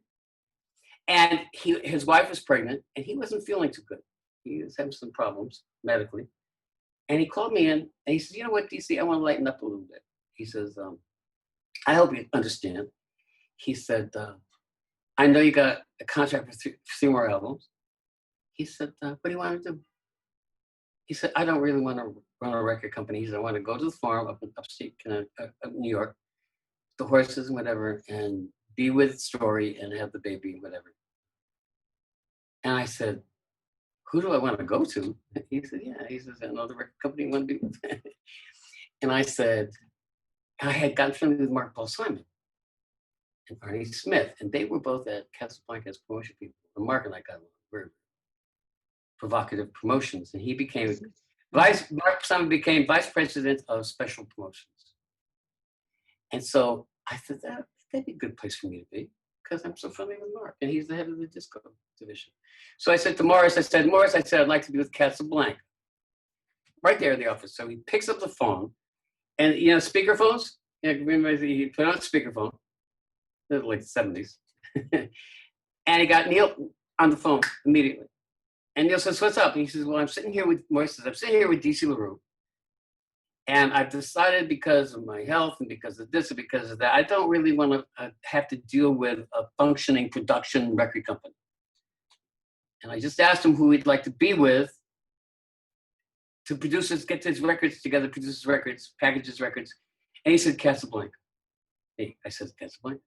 and his wife was pregnant and he wasn't feeling too good. He was having some problems medically. And he called me in and he says, you know what, DC, I want to lighten up a little bit. He says, I hope you understand. He said, I know you got a contract for 3 more albums. He said, what do you want to do? He said, I don't really want to run a record company. He said, I want to go to the farm up in upstate New York, the horses and whatever, and be with Story and have the baby and whatever. And I said, who do I want to go to? He said, yeah. He says, another record company you want to be with. And I said, I had gotten friendly with Mark Paul Simon and Barney Smith, and they were both at Casablanca as promotion people. And Mark and I got along very provocative promotions, and he became Mark Simon became vice president of special promotions. And so I said that'd be a good place for me to be because I'm so friendly with Mark, and he's the head of the disco division. So I said to Morris, I'd like to be with Casablanca, right there in the office. So he picks up the phone, and speakerphones. Remember he put on speakerphone, like the 70s, and he got Neil on the phone immediately. And Neil says, what's up? And he says, well, I'm sitting here with DC LaRue. And I've decided because of my health and because of this and because of that, I don't really want to have to deal with a functioning production record company. And I just asked him who he'd like to be with to produce his, get his records together, produce his records, package his records. And he said, Casablanca. Hey, I said, Casablanca.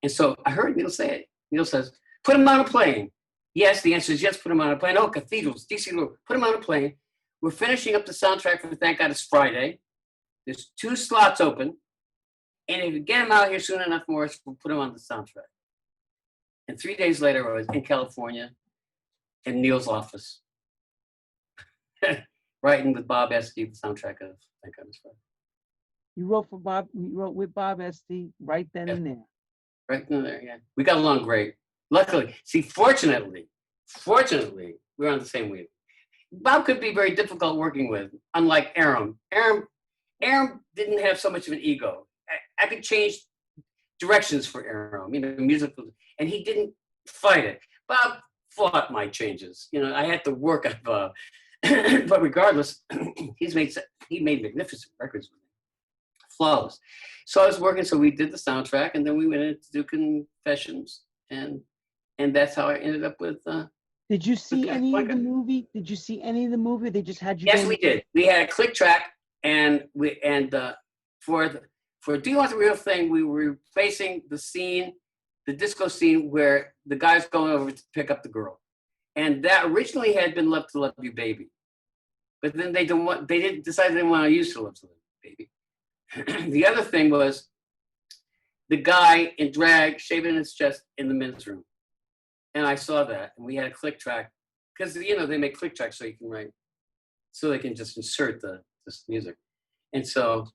And so I heard Neil say it. Neil says, put him on a plane. Yes, the answer is yes, put him on a plane. Oh, Cathedrals, DC LaRue, put him on a plane. We're finishing up the soundtrack for Thank God It's Friday. There's 2 slots open. And if you get him out here soon enough, Morris, we'll put him on the soundtrack. And 3 days later, I was in California in Neil's office, writing with Bob Esty, the soundtrack of Thank God It's Friday. You wrote with Bob Esty right then and there. Right then and there, yeah. We got along great. Luckily, see, fortunately, we're on the same wave. Bob could be very difficult working with, unlike Aram. Aram didn't have so much of an ego. I could change directions for Aram, musical, and he didn't fight it. Bob fought my changes. I had to work on Bob. But regardless, he made magnificent records with me. Flawless. So I was working, so we did the soundtrack, and then we went in to do Confessions, and that's how I ended up with. Did you see any of the movie? They just had you. Yes, we did. We had a click track, and for Do You Want the Real Thing, we were replacing the disco scene where the guy's going over to pick up the girl, and that originally had been Love to Love You Baby, but then they decided they didn't want to use To Love to Love You Baby. The other thing was the guy in drag shaving his chest in the men's room. And I saw that, and we had a click track because they make click tracks so you can write, so they can just insert this music, and so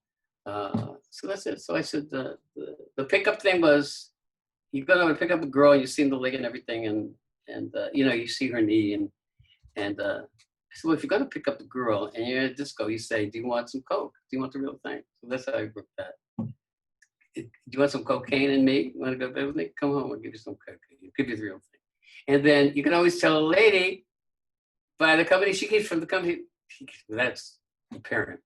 that's it. So I said the pickup thing was you're gonna pick up a girl, you see the leg and everything, and you see her knee, and I said, well, if you're gonna pick up a girl and you're at a disco, you say, do you want some coke? Do you want the real thing? So that's how I worked that. Do you want some cocaine in me? You want to go to bed with me? Come home, I'll give you some cocaine. could be the real thing. And then you can always tell a lady by the company she keeps from the company. That's the parent.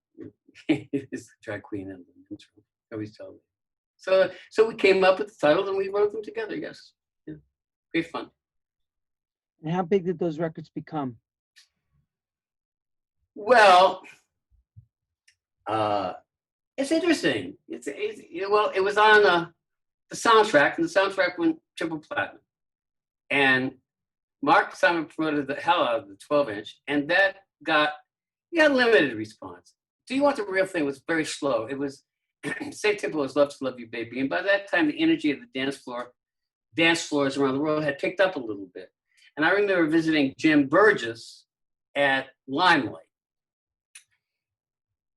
It's the drag queen and the intro. I always tell them. So we came up with the titles and we wrote them together. Yes, yeah. Great fun. And how big did those records become? Well, it's interesting. Well, it was on the soundtrack, and the soundtrack went triple platinum. And Mark Simon promoted the hell out of the 12-inch, and that got limited response. Do You Want the Real Thing was very slow. It was same tempo as Love to Love You, Baby. And by that time, the energy of the dance floors around the world had picked up a little bit. And I remember visiting Jim Burgess at Limelight.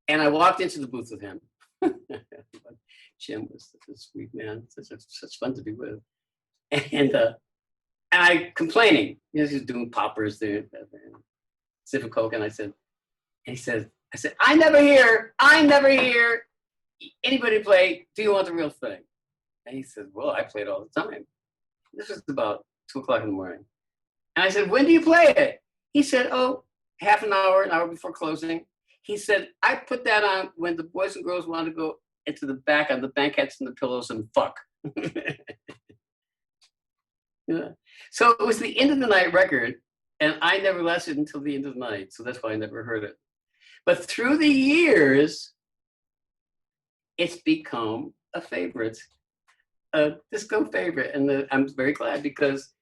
And I walked into the booth with him. Jim was such a sweet man, such fun to be with. And I complaining, he was doing poppers there, Pacific Coke, and I said, I never hear anybody play Do You Want the Real Thing? And he said, well, I play it all the time. This was about 2:00 in the morning. And I said, when do you play it? He said, oh, half an hour before closing. He said, I put that on when the boys and girls want to go into the back on the banquettes and the pillows and fuck. Yeah. So it was the End of the Night record, and I never lasted until the end of the night, so that's why I never heard it. But through the years, it's become a favorite, a disco favorite, and I'm very glad because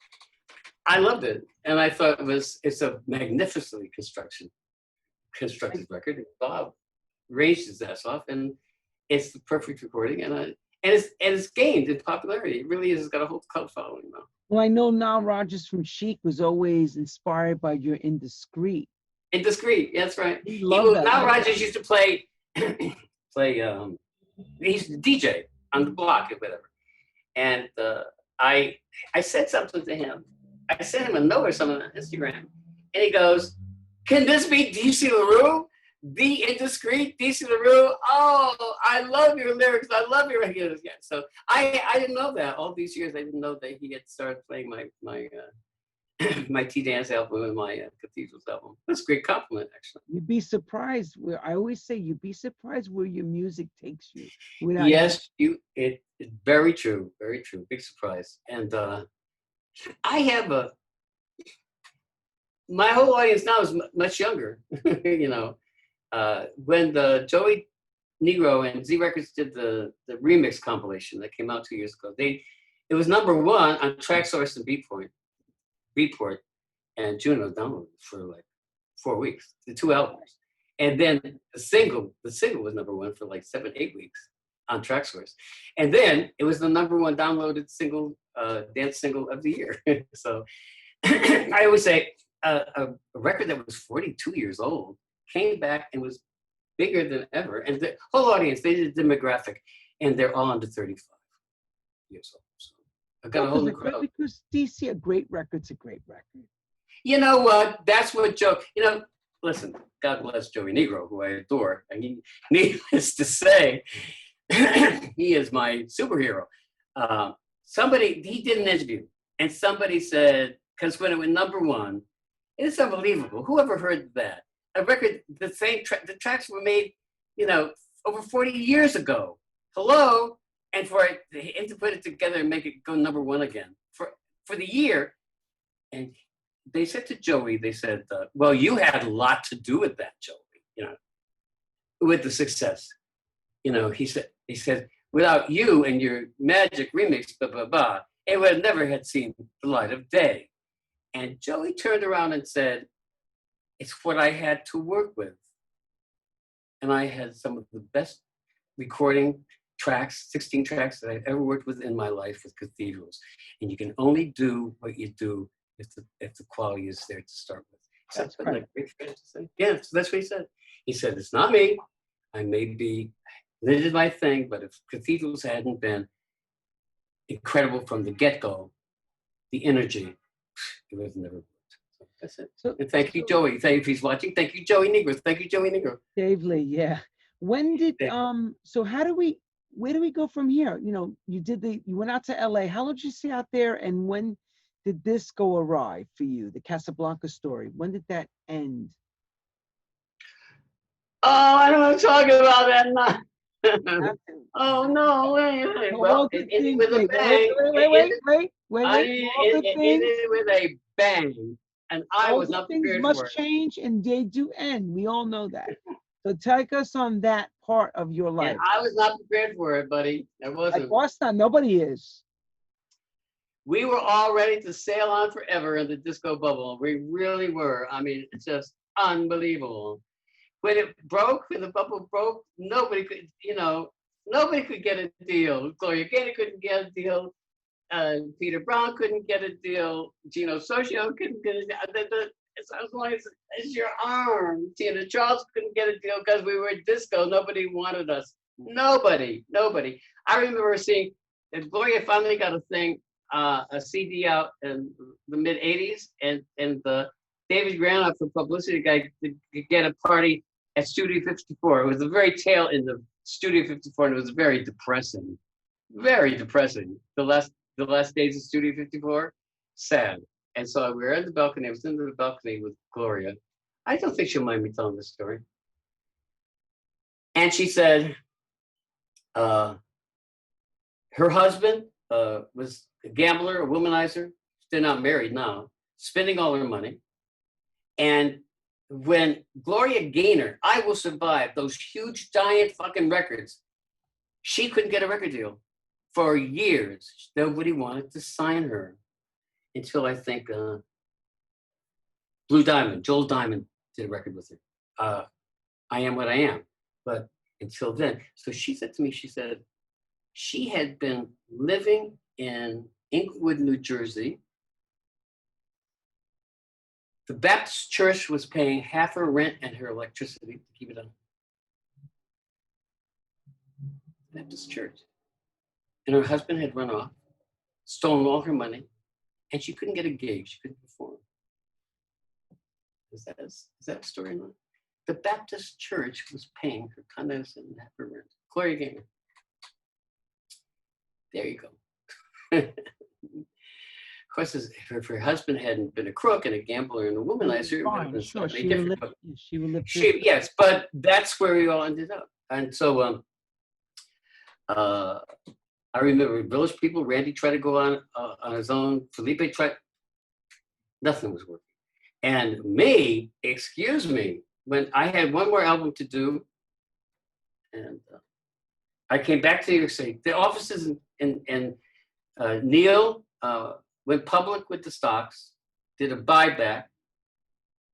I loved it, and I thought it's a magnificently constructed record. Bob raised his ass off, and it's the perfect recording, and it's gained in popularity. It really has got a whole cult following now. Well, I know Nile Rodgers from Chic was always inspired by your Indiscreet. Indiscreet, that's right. Nile Rodgers used to play, he's the DJ on the block or whatever. And I said something to him. I sent him a note or something on Instagram. And he goes, can this be DC LaRue? The Indiscreet, DC LaRue? Oh, I love your lyrics. I love your regulars. Yeah. So I didn't know that. All these years, I didn't know that he had started playing my my T-Dance album and my Cathedrals album. That's a great compliment, actually. You'd be surprised. I always say you'd be surprised where your music takes you. Yes, it's very true, very true. Big surprise. And I have my whole audience now is much younger, you know. When the Joey Negro and Z Records did the remix compilation that came out 2 years ago, it was #1 on TrackSource and Beatport, and Juno downloaded for like 4 weeks, the 2 albums. And then the single was #1 for like 7-8 weeks on TrackSource. And then it was the #1 downloaded single, dance single of the year. So I always say a record that was 42 years old came back and was bigger than ever. And the whole audience, they did a demographic, and they're all under 35 years old. So I've got a whole new crowd. Because DC, a great record's a great record. You know what? That's what Joe, listen, God bless Joey Negro, who I adore. And needless to say, he is my superhero. He did an interview, and somebody said, because when it went #1, it's unbelievable. Whoever heard that? A record, the tracks were made, over 40 years ago. Hello? And for him to put it together and make it go #1 again for the year. And they said to Joey, they said, well, you had a lot to do with that, Joey, with the success. He said, without you and your magic remix, blah, blah, blah, it would have never had seen the light of day. And Joey turned around and said, it's what I had to work with. And I had some of the best recording tracks, 16 tracks that I've ever worked with in my life with Cathedrals. And you can only do what you do if the quality is there to start with. So that's what a great friend to say. Yeah, so that's what he said. He said, it's not me. I this is my thing, but if Cathedrals hadn't been incredible from the get-go, the energy, it would have never worked. So that's it. And thank you, Joey. Thank you if he's watching. Thank you, Joey Negro. Thank you, Joey Negro. Dave Lee, yeah. When did, so where do we go from here? You went out to LA. How long did you stay out there? And when did this go awry for you? The Casablanca story. When did that end? Oh, I don't want to talk about that now. Oh no! Wait. Well, it ended with a bang. Wait. It ended with a bang, and I was not prepared for it. Things must change, and they do end. We all know that. So take us on that part of your life. And I was not prepared for it, buddy. I wasn't. Of course not. Nobody is. We were all ready to sail on forever in the disco bubble. We really were. I mean, it's just unbelievable. When the bubble broke, nobody could get a deal. Gloria Gaynor couldn't get a deal. Peter Brown couldn't get a deal. Gino Socio couldn't get a deal. As long as your arm. Tina Charles couldn't get a deal because we were disco. Nobody wanted us. Nobody. I remember seeing, and Gloria finally got a CD out in the mid 80s, and the David Granoff, the publicity guy, could get a party at Studio 54. It was the very tail end of Studio 54, and it was very depressing. Very depressing. The last days of Studio 54, sad. And so we were at the balcony. I was in the balcony with Gloria. I don't think she'll mind me telling this story. And she said, her husband was a gambler, a womanizer. They're not married now, spending all her money. And when Gloria Gaynor, I Will Survive, those huge giant fucking records, she couldn't get a record deal for years. Nobody wanted to sign her until I think Blue Diamond, Joel Diamond did a record with her. I Am What I Am. But until then, so she said to me, she said, she had been living in Inkwood, New Jersey. The Baptist church was paying half her rent and her electricity to keep it on. Baptist church. And her husband had run off, stolen all her money, and she couldn't get a gig. She couldn't perform. Is that a story now? The Baptist church was paying her condos and half her rent. Gloria Gaynor. There you go. Of course, if her husband hadn't been a crook and a gambler and a womanizer, sure, she would live. Yes, but that's where we all ended up. And so I remember Village People, Randy tried to go on his own. Felipe tried, nothing was working. And me, excuse me, when I had one more album to do, and I came back to New York City, the offices in Neil went public with the stocks, did a buyback,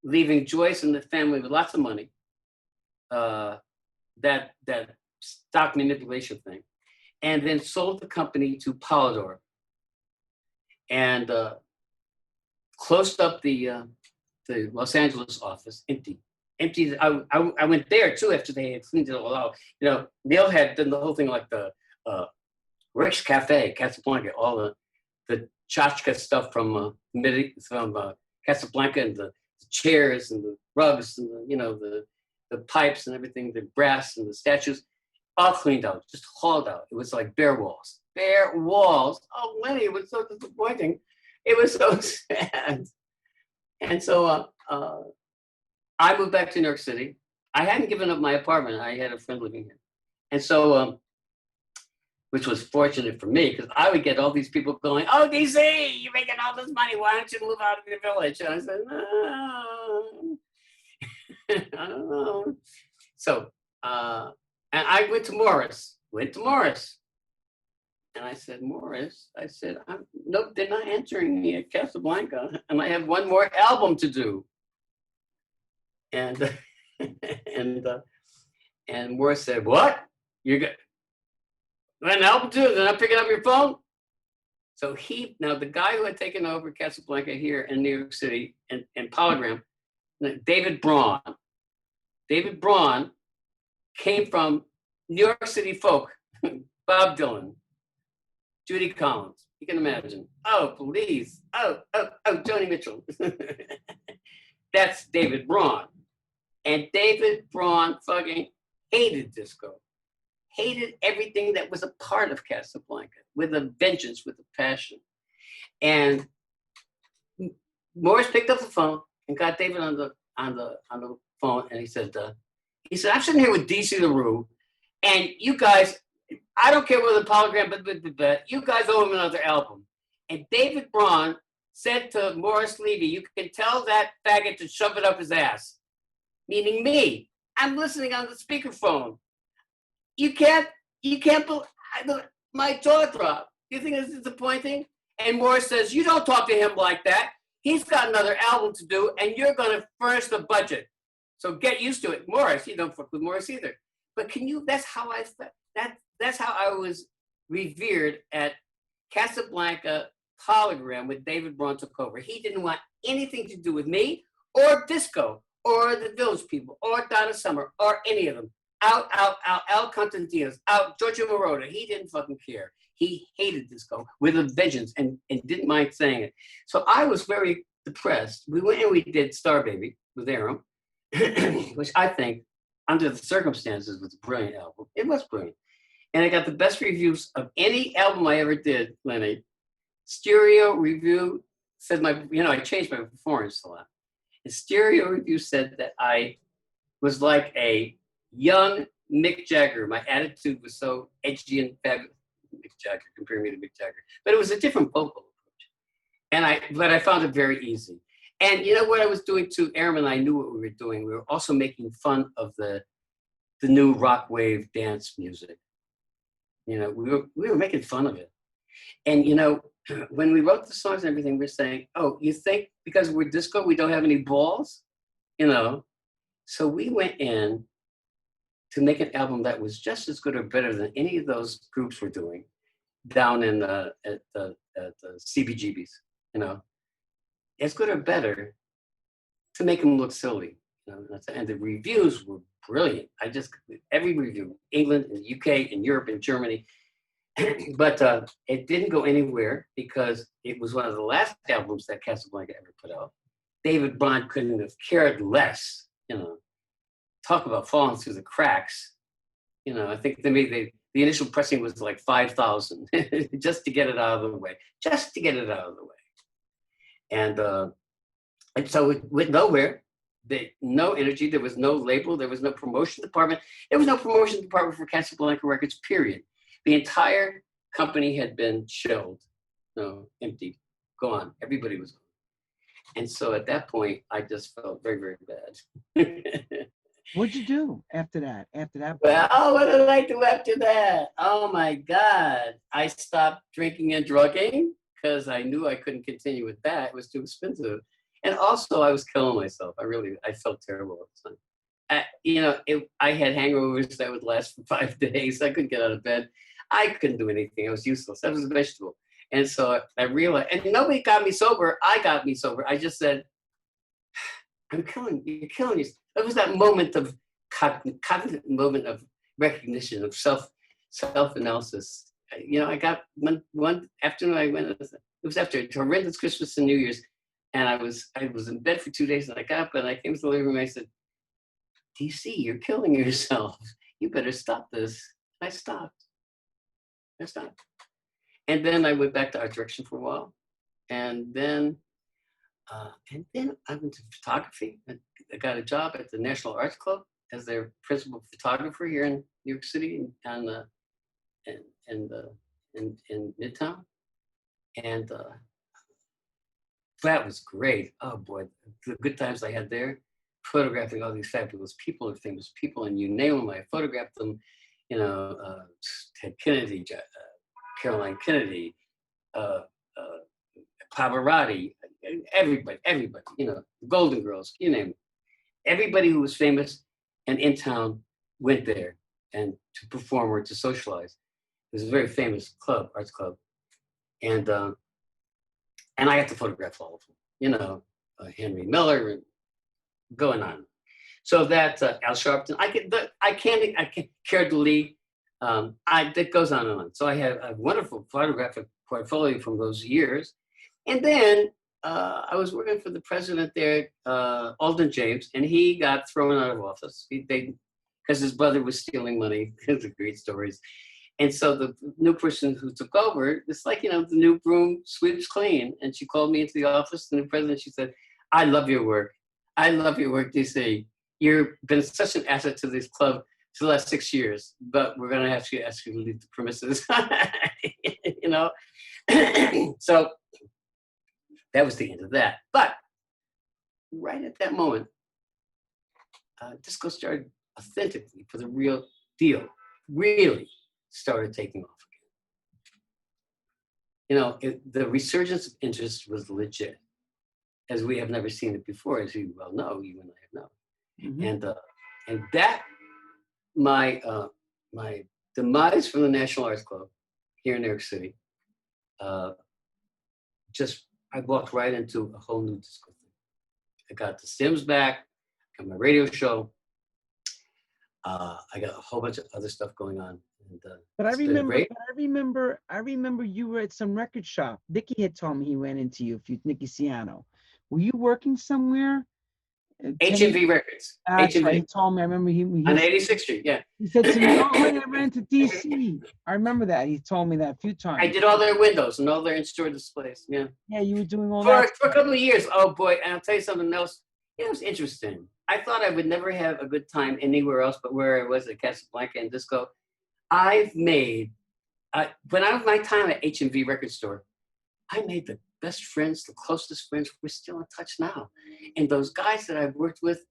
leaving Joyce and the family with lots of money, that stock manipulation thing, and then sold the company to Polydor and closed up the Los Angeles office, empty. I went there too after they had cleaned it all out. You know, Neil had done the whole thing like the Rick's Cafe, Casablanca, all the tchotchke stuff from Casablanca, and the chairs and the rugs and the pipes and everything, the brass and the statues, all cleaned out, just hauled out. It was like bare walls. Bare walls. Oh, Lenny, it was so disappointing. It was so sad. And so I moved back to New York City. I hadn't given up my apartment. I had a friend living here. And so, which was fortunate for me, because I would get all these people going, "Oh, DC, you're making all this money. Why don't you move out of the village?" And I said, "No, I don't know." So, and I went to Morris. And I said, "Morris," "Nope, they're not answering me at Casablanca. And I have one more album to do." And and Morris said, "What? You're good? An album too? They're not picking up your phone?" So now the guy who had taken over Casablanca here in New York City and Polygram, David Braun. David Braun came from New York City folk, Bob Dylan, Judy Collins. You can imagine. Oh, please. Oh, Joni Mitchell. That's David Braun. And David Braun fucking hated disco. Hated everything that was a part of Casablanca with a vengeance, with a passion. And Morris picked up the phone and got David on the phone, and he said, I'm sitting here with DC LaRue, and you guys, I don't care whether the polygram, but you guys owe him another album. And David Braun said to Morris Levy, you can tell that faggot to shove it up his ass, meaning me. I'm listening on the speakerphone. You can't believe, my jaw dropped. You think it's disappointing? And Morris says, you don't talk to him like that. He's got another album to do, and you're going to furnish the budget. So get used to it. Morris, you don't fuck with Morris either. But that's how I was revered at Casablanca Hologram when David Braun took over. He didn't want anything to do with me or Disco or the Village People or Donna Summer or any of them. Out, Al Constantinos, out, Giorgio Moroder. He didn't fucking care. He hated Disco with a vengeance and didn't mind saying it. So I was very depressed. We went and we did Star Baby with Aram, which I think, under the circumstances, was a brilliant album. It was brilliant. And I got the best reviews of any album I ever did, Lenny. Stereo Review said I changed my performance a lot. And Stereo Review said that I was like a young Mick Jagger. My attitude was so edgy and fabulous. Mick Jagger, comparing me to Mick Jagger. But it was a different vocal approach. But I found it very easy. And you know what I was doing too? Aram and I knew what we were doing. We were also making fun of the new rock wave dance music. We were making fun of it. And when we wrote the songs and everything, we were saying, oh, you think because we're disco, we don't have any balls? So we went in to make an album that was just as good or better than any of those groups were doing down in at the CBGBs, as good or better to make them look silly. And the reviews were brilliant. Every review, England and the UK and Europe and Germany, but it didn't go anywhere because it was one of the last albums that Casablanca ever put out. David Braun couldn't have cared less, Talk about falling through the cracks. I think they made the initial pressing was like 5,000 just to get it out of the way. And so it went nowhere. No energy. There was no label. There was no promotion department. There was no promotion department for Casablanca Records, period. The entire company had been shelved, emptied, gone. Everybody was gone. And so at that point, I just felt very, very bad. What'd you do after that? Well, what did I do after that? Oh my God. I stopped drinking and drugging because I knew I couldn't continue with that. It was too expensive. And also I was killing myself. I felt terrible at the time. I had hangovers that would last for 5 days. I couldn't get out of bed. I couldn't do anything. I was useless. I was a vegetable. And so I realized, and nobody got me sober. I got me sober. I just said, you're killing yourself. It was that moment of cognitive moment of recognition, of self-analysis. I got one afternoon it was after a horrendous Christmas and New Year's, and I was in bed for 2 days, and I got up and I came to the living room and I said, DC, you're killing yourself. You better stop this. I stopped. And then I went back to art direction for a while. And then I went to photography. I got a job at the National Arts Club as their principal photographer here in New York City in Midtown. And that was great. Oh boy, the good times I had there, photographing all these fabulous people and famous people, and you name them, I photographed them. Ted Kennedy, Caroline Kennedy, Pavarotti, everybody, Golden Girls, you name it. Everybody who was famous and in town went there and to perform or to socialize. It was a very famous club, arts club. And I got to photograph all of them, Henry Miller and going on. So that Al Sharpton, I can't Cara Lee, that goes on and on. So I have a wonderful photographic portfolio from those years. And then I was working for the president there, Alden James, and he got thrown out of office because his brother was stealing money. Those are great stories. And so the new person who took over, it's like, the new broom sweeps clean. And she called me into the office, the new president, she said, I love your work. I love your work, DC. You've been such an asset to this club for the last 6 years, but we're going to have to ask you to leave the premises. So that was the end of that. But right at that moment, disco started authentically, for the real deal, really started taking off again. The resurgence of interest was legit, as we have never seen it before, as you well know, you and I have known. Mm-hmm. And that, my demise from the National Arts Club here in New York City, I walked right into a whole new disco thing. I got the Sims back, got my radio show. I got a whole bunch of other stuff going on. And, I remember you were at some record shop. Nicky had told me he ran into you, Nicky Ciano. Were you working somewhere? HMV Records. HMV. Right. He told me. I remember he on 86th Street. Yeah. He said to me, "Oh, I ran to DC." I remember that. He told me that a few times. I did all their windows and all their in-store displays. Yeah. Yeah, you were doing all that for a couple of years. Oh boy, and I'll tell you something else. It was interesting. I thought I would never have a good time anywhere else but where I was at Casablanca and disco. When I was my time at HMV Record Store, I made the best friends, the closest friends. We're still in touch now. And those guys that I've worked with,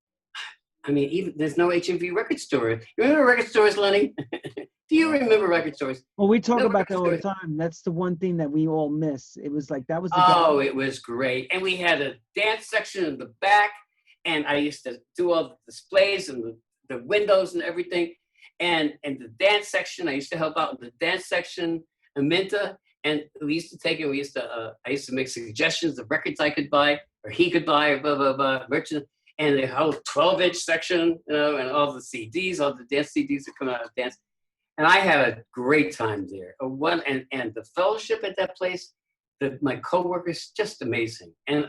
I mean, even there's no HMV Record Store. You remember record stores, Lenny? Do you remember record stores? Well, we talk about that all the time. That's the one thing that we all miss. It was like, that was the it was great. And we had a dance section in the back, and I used to do all the displays and the windows and everything. And the dance section, I used to help out in the dance section, Aminta, and we used to take it. I used to make suggestions of records I could buy, or he could buy, or blah, blah, blah, merchant. And the whole 12-inch section, and all the CDs, all the dance CDs that come out of dance. And I had a great time there. And the fellowship at that place, my coworkers, just amazing. And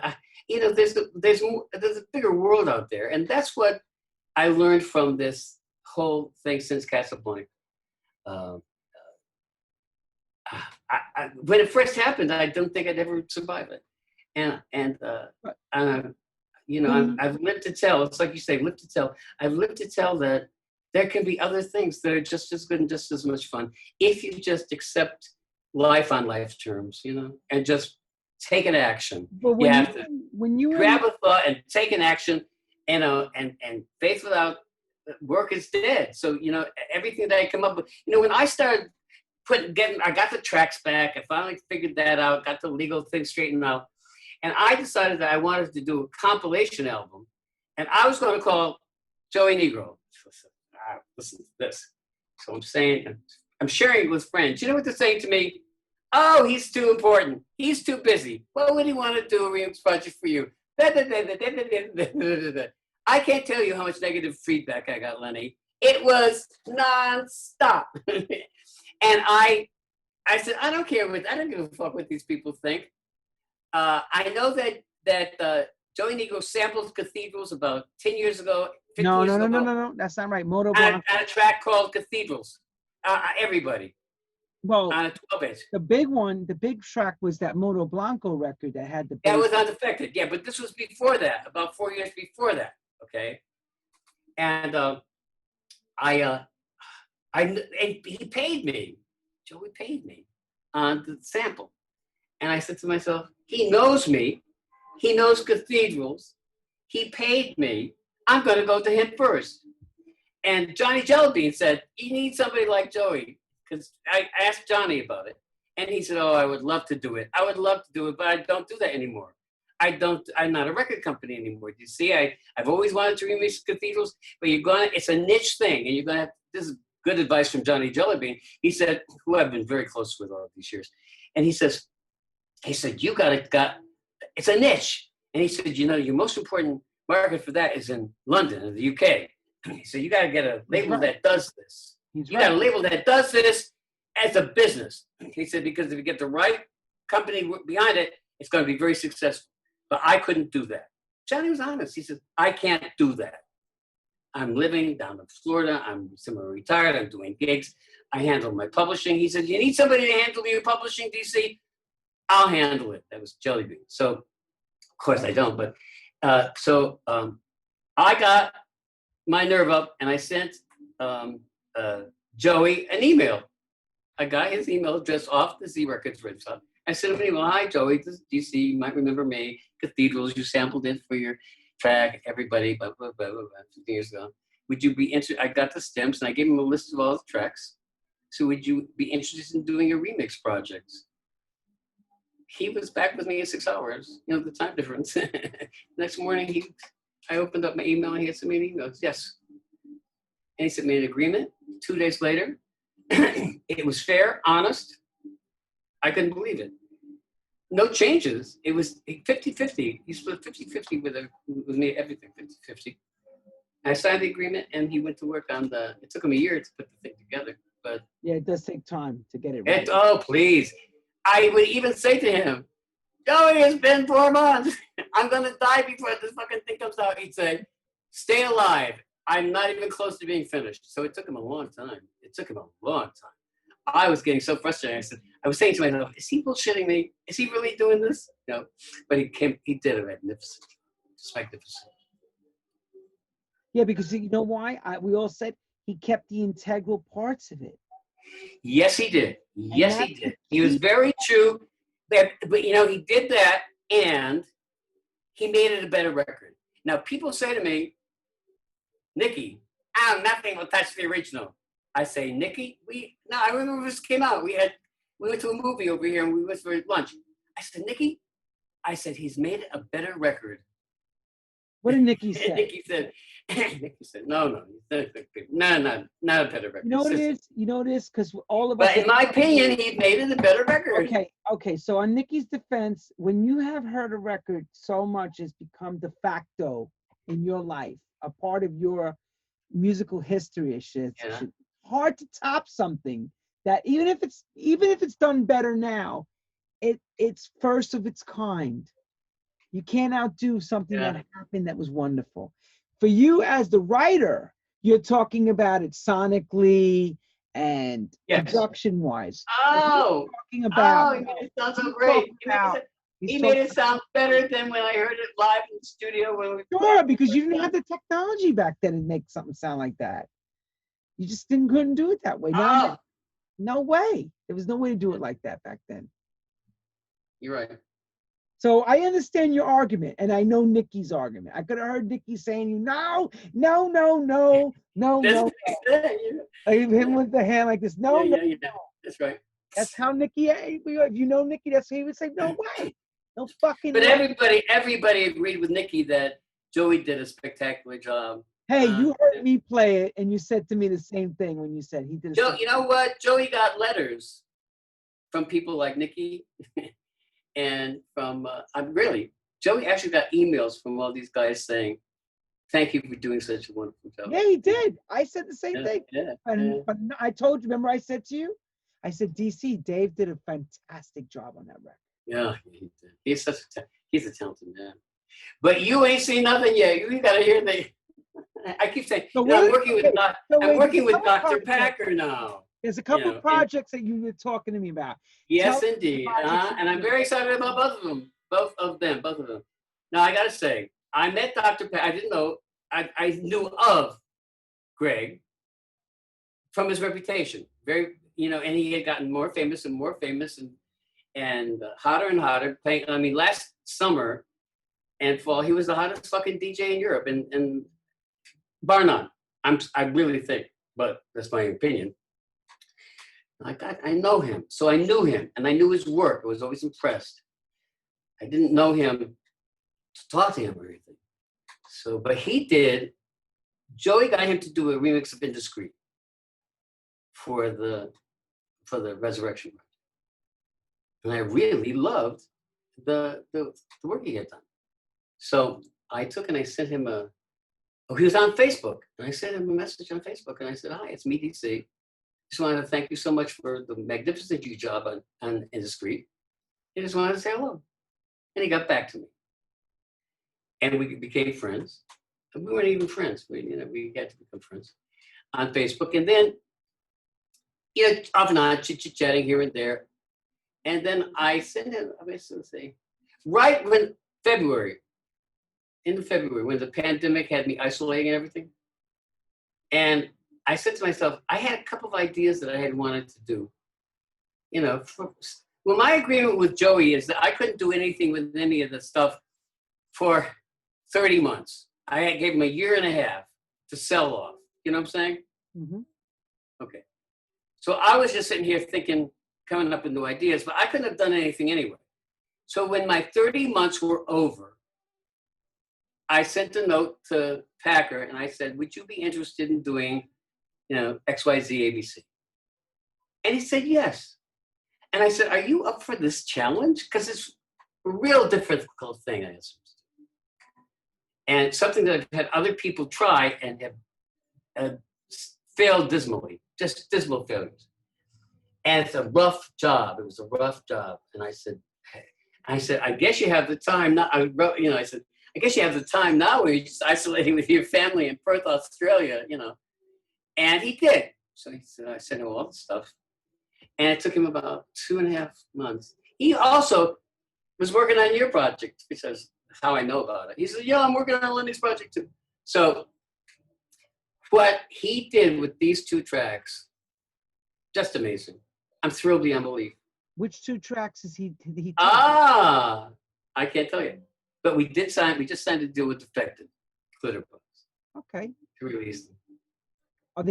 there's a bigger world out there, and that's what I learned from this whole thing since Casablanca. When it first happened, I don't think I'd ever survive it. I've lived to tell. It's like you say, lived to tell. I've lived to tell that there can be other things that are just as good and just as much fun if you just accept life on life's terms, and just take an action. But when you grab a thought and take an action, and faith without work is dead. So everything that I come up with, when I started I got the tracks back. I finally figured that out. Got the legal thing straightened out. And I decided that I wanted to do a compilation album. And I was going to call Joey Negro. Listen to this. So I'm sharing it with friends. You know what they're saying to me? Oh, he's too important. He's too busy. What would he want to do a remix project for you? I can't tell you how much negative feedback I got, Lenny. It was nonstop. And I said, I don't give a fuck what these people think. I know that Joey Negro sampled Cathedrals about 10 years ago. No. That's not right. Moto Blanco. On a track called Cathedrals. Everybody. Well, on a 12-inch. The big track was that Moto Blanco record that had the. That was Undefected. Yeah, but this was before that, about 4 years before that. Okay. And he paid me. Joey paid me on the sample. And I said to myself, he knows me. He knows Cathedrals. He paid me. I'm going to go to him first. And Johnny Jellybean said, you need somebody like Joey. Because I asked Johnny about it. And he said, I would love to do it. I would love to do it, but I don't do that anymore. I'm not a record company anymore. You see, I've always wanted to remix Cathedrals, but it's a niche thing. And you're going to have, this is good advice from Johnny Jellybean. He said, who I've been very close with all these years. And he said, it's a niche. And he said, your most important market for that is in London, in the UK. He said, you got to get a label that does this. You got a label that does this as a business. He said, because if you get the right company behind it, it's going to be very successful. But I couldn't do that. Johnny was honest. He said, I can't do that. I'm living down in Florida. I'm semi-retired. I'm doing gigs. I handle my publishing. He said, you need somebody to handle your publishing, DC? I'll handle it. That was Jelly Bean. So, of course I don't, but I got my nerve up and I sent Joey an email. I got his email address off the Z Records website. I sent him an email. Hi, Joey, this is DC. You might remember me. Cathedrals, you sampled it for your track. Everybody, blah, blah, blah, blah, blah, 15 years ago. Would you be interested? I got the stems and I gave him a list of all the tracks. So would you be interested in doing a remix project? He was back with me in 6 hours, you know, the time difference. Next morning, I opened up my email and he had sent me an email. Yes. And he sent me an agreement. 2 days later, it was fair, honest. I couldn't believe it. No changes. It was 50-50. He split 50-50 with me, everything, 50-50. I signed the agreement and he went to work on it took him a year to put the thing together, but. Yeah, it does take time to get it right. Oh, please. I would even say to him, Joey, it's been 4 months. I'm going to die before this fucking thing comes out. He'd say, stay alive. I'm not even close to being finished. So it took him a long time. I was getting so frustrated. I was saying to myself, is he bullshitting me? Is he really doing this? No. But he did it magnificent. Just magnificent. Yeah, because you know why? We all said he kept the integral parts of it. Yes, he did. Yes, he did. He was very true. But you know, he did that and he made it a better record. Now, people say to me, Nicky, nothing will touch the original. I say, Nicky, I remember this came out. We went to a movie over here and we went for lunch. I said, Nicky, he's made it a better record. What did Nicky say? Nicky said, no, not a better record. You know what it is? You know what it is? Because all of us. But in my opinion, he made it a better record. Okay. So on Nicky's defense, when you have heard a record so much, it's become de facto in your life, a part of your musical history. It's hard to top something that even if it's done better now, it's first of its kind. You can't outdo something that happened that was wonderful. For you as the writer, you're talking about it sonically and production-wise. Oh, talking about, he made it sound so great. He made it sound better than when I heard it live in the studio. Sure, because you didn't have the technology back then to make something sound like that. You just couldn't do it that way. No way. There was no way to do it like that back then. You're right. So I understand your argument, and I know Nicky's argument. I could have heard Nicky saying, no. Him with the hand like this. No. That's right. That's how Nicky, if you know Nicky, that's how he would say, no way. No fucking But way. everybody agreed with Nicky that Joey did a spectacular job. Hey, you heard me play it, and you said to me the same thing when you said he did. You know what? Joey got letters from people like Nicky, and from Joey actually got emails from all these guys saying, "Thank you for doing such a wonderful job." Yeah, he did. I said the same thing. Yeah. But I told you. Remember, I said to you, I said, DC, Dave did a fantastic job on that record. Yeah, he did. He's a talented man. But you ain't seen nothing yet. You got to hear the. I keep saying, I'm working with Dr. Packer now. There's a couple of projects that you were talking to me about. Yes, indeed. And I'm very excited about both of them. Now, I got to say, I met Dr. Packer. I didn't know. I knew of Greg from his reputation. Very, and he had gotten more famous and hotter and hotter. Last summer and fall, he was the hottest fucking DJ in Europe, and bar none. I really think, but that's my opinion. I know him, so I knew him, and I knew his work. I was always impressed. I didn't know him to talk to him or anything. So, but he did. Joey got him to do a remix of Indiscreet for the Resurrection record, and I really loved the work he had done. So I took and I sent him he was on Facebook, and I sent him a message on Facebook, and I said, "Hi, it's me, DC. Just wanted to thank you so much for the magnificent job on Indiscreet. I just wanted to say hello." And he got back to me. And we became friends. We weren't even friends. We had to become friends on Facebook. And then, off and on, chit-chatting here and there. And then I sent him, I was going to say, right when in February, when the pandemic had me isolating and everything. And I said to myself, I had a couple of ideas that I had wanted to do. Well, my agreement with Joey is that I couldn't do anything with any of the stuff for 30 months. I gave him a year and a half to sell off. You know what I'm saying? Mm-hmm. Okay. So I was just sitting here thinking, coming up with new ideas, but I couldn't have done anything anyway. So when my 30 months were over, I sent a note to Packer and I said, would you be interested in doing, XYZ ABC? And he said, yes. And I said, are you up for this challenge? Because it's a real difficult thing, I assume. And something that I've had other people try and have failed dismally, just dismal failures. And it's a rough job. It was a rough job. And I said, I guess you have the time now. I said, I guess you have the time now where you're just isolating with your family in Perth, Australia, And he did. So he said, I sent him all the stuff. And it took him about 2.5 months. He also was working on your project, because that's how I know about it. He said, I'm working on Lenny's project too. So what he did with these 2 tracks, just amazing. I'm thrilled beyond belief. Which 2 tracks is he? I can't tell you. But we just signed a deal with Defected, Glitter Books. Okay. To release them.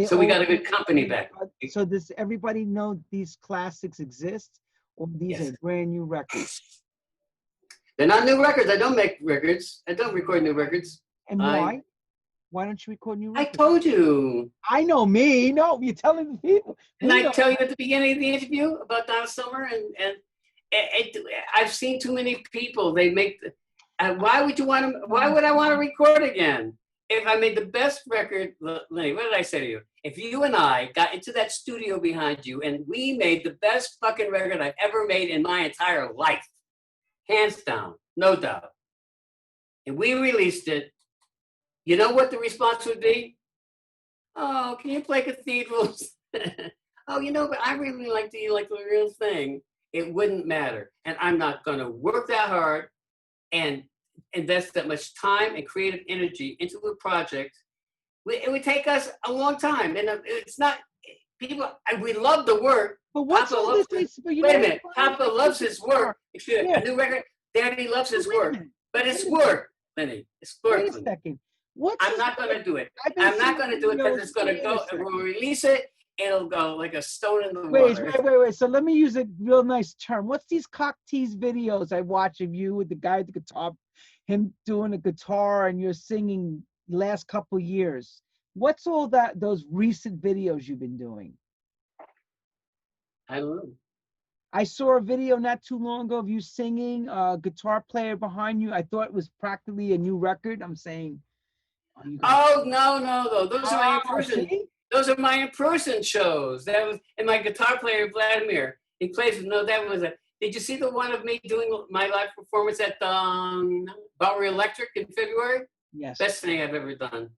So we got a good company back. So does everybody know these classics exist? Or these are brand new records? They're not new records. I don't make records. I don't record new records. And why? Why don't you record new records? I told you. I know me. No, you're telling the people. Didn't I tell you at the beginning of the interview about Donna Summer? And I've seen too many people. They make. Why would I want to record again? If I made the best record, Lenny, what did I say to you? If you and I got into that studio behind you and we made the best fucking record I've ever made in my entire life, hands down, no doubt, and we released it, you know what the response would be? Oh, can you play Cathedrals? Oh, but I really like the real thing. It wouldn't matter. And I'm not going to work that hard and invest that much time and creative energy into a project. It would take us a long time. And it's not, people, we love the work. But what's Papa all this? wait a minute. Papa loves his work. Excuse me, a new record. Daddy loves his work. But it's work, Lenny. It's work. Wait a second. I'm not going to do it. I'm not going to do it because it's going to go, we'll release it, it'll go like a stone in the water. Wait. So let me use a real nice term. What's these cock tease videos I watch of you with the guy with the guitar, him doing the guitar and you're singing last couple years? What's all that, those recent videos you've been doing? I don't know. I saw a video not too long ago of you singing, a guitar player behind you. I thought it was practically a new record. I'm saying. Oh, no. Those are my in-person. Those are my in-person shows. That was, and my guitar player, Vladimir, he plays, did you see the one of me doing my live performance at Bowery Electric in February? Yes. Best thing I've ever done.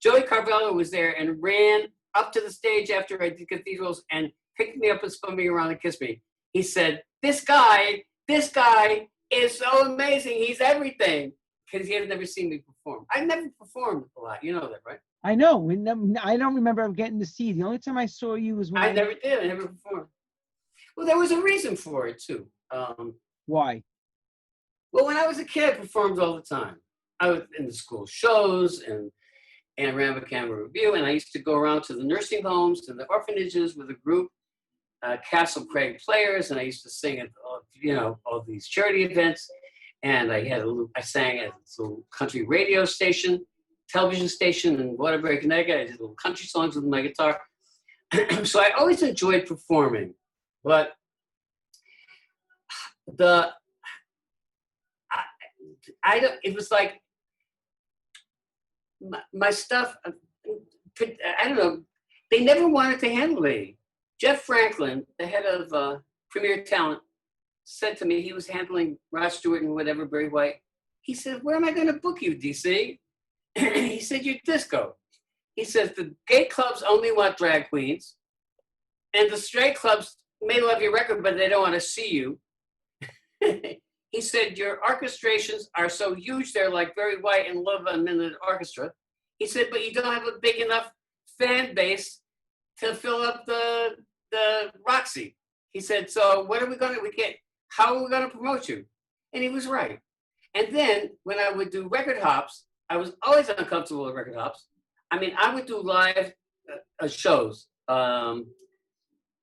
Joey Carvalho was there and ran up to the stage after I did Cathedrals and picked me up and spun me around and kissed me. He said, this guy is so amazing. He's everything. Because he had never seen me perform. I've never performed a lot. You know that, right? I know. I don't remember ever getting to see. The only time I saw you was when I never did. I never performed. Well, there was a reason for it, too. Why? Well, when I was a kid, I performed all the time. I was in the school shows and ran a camera review, and I used to go around to the nursing homes, to the orphanages with a group, Castle Craig Players, and I used to sing at, all these charity events. And I sang at a little country radio station, television station in Waterbury, Connecticut. I did little country songs with my guitar. So I always enjoyed performing, but it was like my stuff, I don't know, they never wanted to handle me. Jeff Franklin, the head of Premier Talent, said to me, he was handling Rod Stewart and whatever, Barry White. He said, where am I going to book you, DC? He said, you're disco. He says, the gay clubs only want drag queens, and the straight clubs may love your record, but they don't want to see you. He said, your orchestrations are so huge, they're like very white and love a minute orchestra. He said, but you don't have a big enough fan base to fill up the Roxy. He said, so what are we going to, how are we going to promote you? And he was right. And then when I would do record hops, I was always uncomfortable with record hops. I mean, I would do live shows.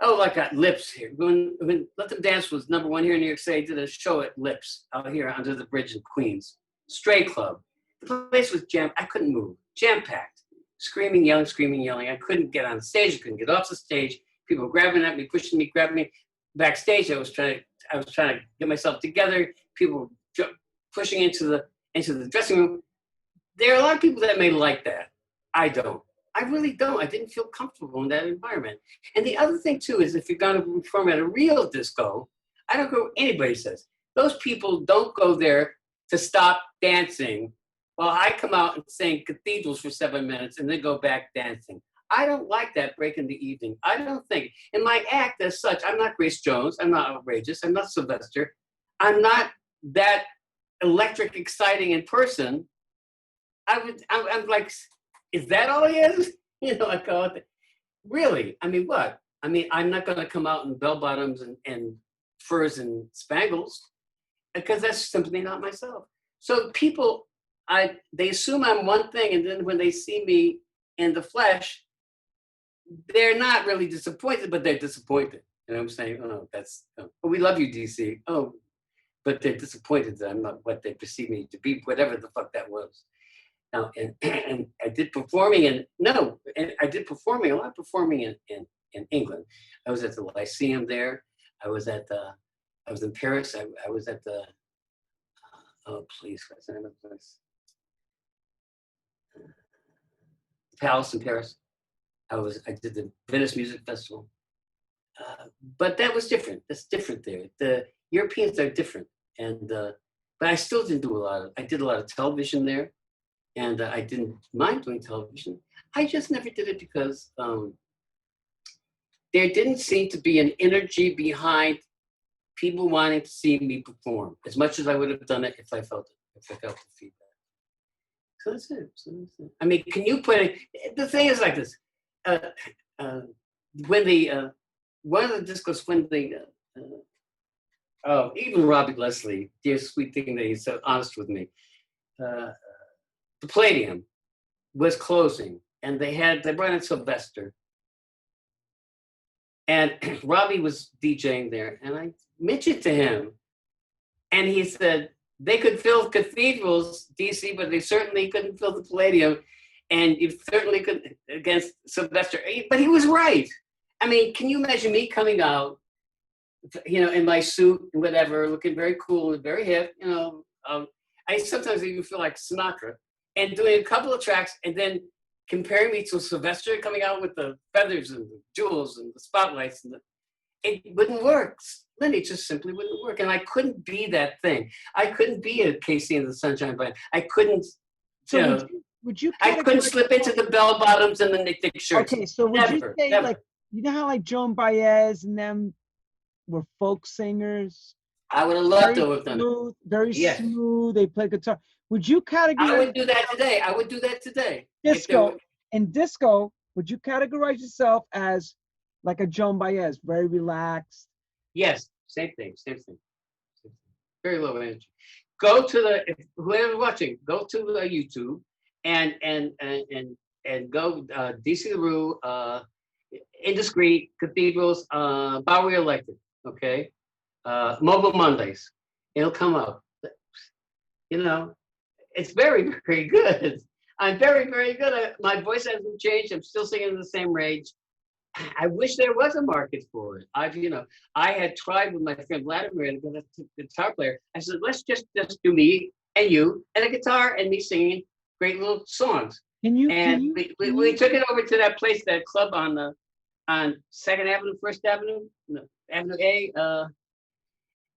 Like at Lips here. When Let Them Dance was #1 here in New York City, I did a show at Lips out here under the bridge in Queens. Straight club. The place was jammed. I couldn't move. Jam-packed. Screaming, yelling. I couldn't get on the stage. I couldn't get off the stage. People were grabbing at me, pushing me, grabbing me. Backstage, I was trying to get myself together. People were pushing into the dressing room. There are a lot of people that may like that. I don't. I really don't. I didn't feel comfortable in that environment. And the other thing too is if you're going to perform at a real disco, I don't care what anybody says. Those people don't go there to stop dancing while I come out and sing Cathedrals for 7 minutes and then go back dancing. I don't like that break in the evening. I don't think. And my act as such, I'm not Grace Jones. I'm not outrageous. I'm not Sylvester. I'm not that electric, exciting in person. I'm like, is that all he is? I call it. Really? I mean, what? I mean, I'm not going to come out in bell bottoms and furs and spangles because that's simply not myself. So people, they assume I'm one thing, and then when they see me in the flesh, they're not really disappointed, but they're disappointed. And I'm saying, we love you, DC. Oh, but they're disappointed that I'm not what they perceive me to be, whatever the fuck that was. Now, and I did performing a lot of performing in England. I was at the Lyceum there. I was in Paris. I was at the, what's the name of this? Palace in Paris. I did the Venice Music Festival. But that was different. That's different there. The Europeans are different. And, but I still didn't do I did a lot of television there. And I didn't mind doing television. I just never did it because there didn't seem to be an energy behind people wanting to see me perform as much as I would have done it if I felt the feedback. So that's it. I mean, can you put it? The thing is like this. When one of the discos, even Robbie Leslie, dear sweet thing that he's so honest with me. The Palladium was closing, and they brought in Sylvester. And Robbie was DJing there, and I mentioned to him, and he said, they could fill Cathedrals, DC, but they certainly couldn't fill the Palladium, and you certainly couldn't against Sylvester. But he was right. I mean, can you imagine me coming out, in my suit and whatever, looking very cool and very hip, I sometimes even feel like Sinatra, and doing a couple of tracks and then comparing me to Sylvester coming out with the feathers and the jewels and the spotlights. It wouldn't work. Lenny, it just simply wouldn't work. And I couldn't be that thing. I couldn't be a Casey and the Sunshine Band. I couldn't, I couldn't slip into the bell bottoms and the Nick Dick shirts. Okay, so would you say, like, how like Joan Baez and them were folk singers? I would have loved to have done it. Very smooth. They play guitar. Would you categorize? I would do that today. Disco. In disco, would you categorize yourself as like a Joan Baez, very relaxed? Yes, same thing. Very low energy. Go to whoever's watching. Go to the YouTube and go DC LaRue, Indiscreet, Cathedrals, Bowery Electric. Okay. Mobile Mondays, it'll come up. It's very, very good. I'm very, very good. My voice hasn't changed. I'm still singing the same range. I wish there was a market for it. I had tried with my friend Vladimir, the guitar player. I said, let's just do me and you and a guitar and me singing great little songs. We took it over to that place, that club on 2nd Avenue, 1st Avenue, Avenue A,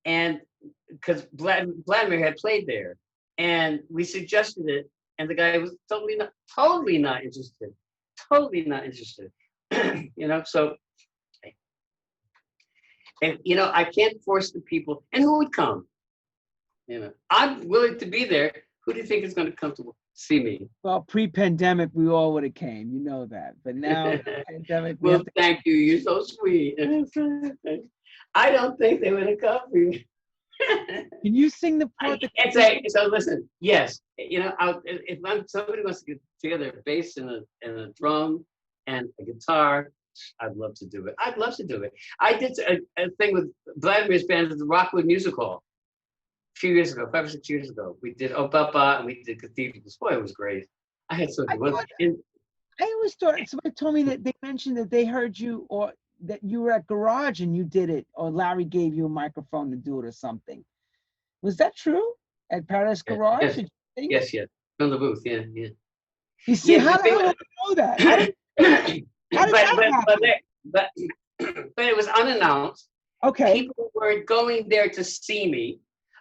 and because Vladimir had played there, and we suggested it, And the guy was totally not interested. Totally not interested. You know, so, and, you know, I can't force the people. And who would come? You know, I'm willing to be there. Who do you think is going to come to see me? Well, pre-pandemic, we all would have came. You know that. But now, pandemic, we well, have to. Thank you. You're so sweet. I don't think they would have come for me. Can you sing the part? So listen, yes, you know, if somebody wants to get together a bass and a drum and a guitar, I'd love to do it. I'd love to do it. I did a thing with Vladimir's band at the Rockwood Music Hall a few years ago, 5 or 6 years ago. We did Opapa and we did Cathedrals. Boy, it was great. I had so much fun. I always thought somebody told me that they mentioned that they heard you or that you were at Garage and you did it, or Larry gave you a microphone to do it or something. Was that true at Paradise Garage? Yes, from the booth, yeah. You see, how do I know that? How did that happen? But it was unannounced. Okay. People weren't going there to see me.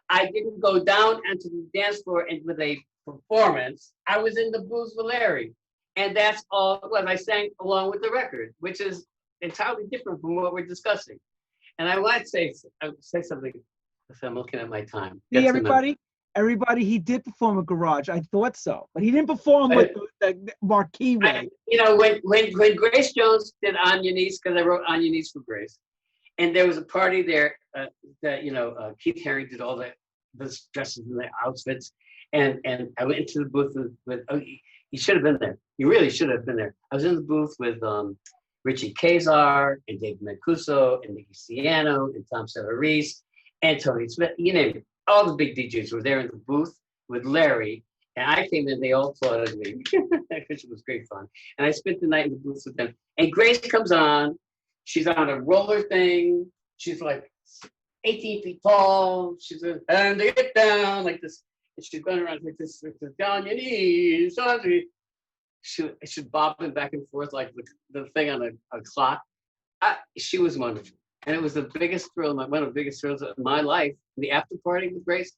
I didn't go down onto the dance floor and with a performance. I was in the booth with Larry. And that's all it was. I sang along with the record, which is entirely different from what we're discussing. And I want to say something. I'm looking at my time. See, everybody, he did perform at Garage. I thought so, but he didn't perform with the marquee way. You know, when Grace Jones did On Your Knees, because I wrote On Your Knees for Grace, and there was a party there that, you know, Keith Haring did all the dresses and the outfits, and I went into the booth with you should have been there. You really should have been there. I was in the booth with Richie Kazar and Dave Mancuso and Nicky Siano and Tom Severese and Tony Smith, you name it. All the big DJs were there in the booth with Larry, and I came in, they all applauded me, which was great fun. And I spent the night in the booth with them. And Grace comes on, she's on a roller thing, she's like 18 feet tall, she's going, and they get down like this, and she's going around like this, down your knees, she's bobbing back and forth like the thing on a clock. She was wonderful. And it was the biggest thrill, one of the biggest thrills of my life. The after party with Grace,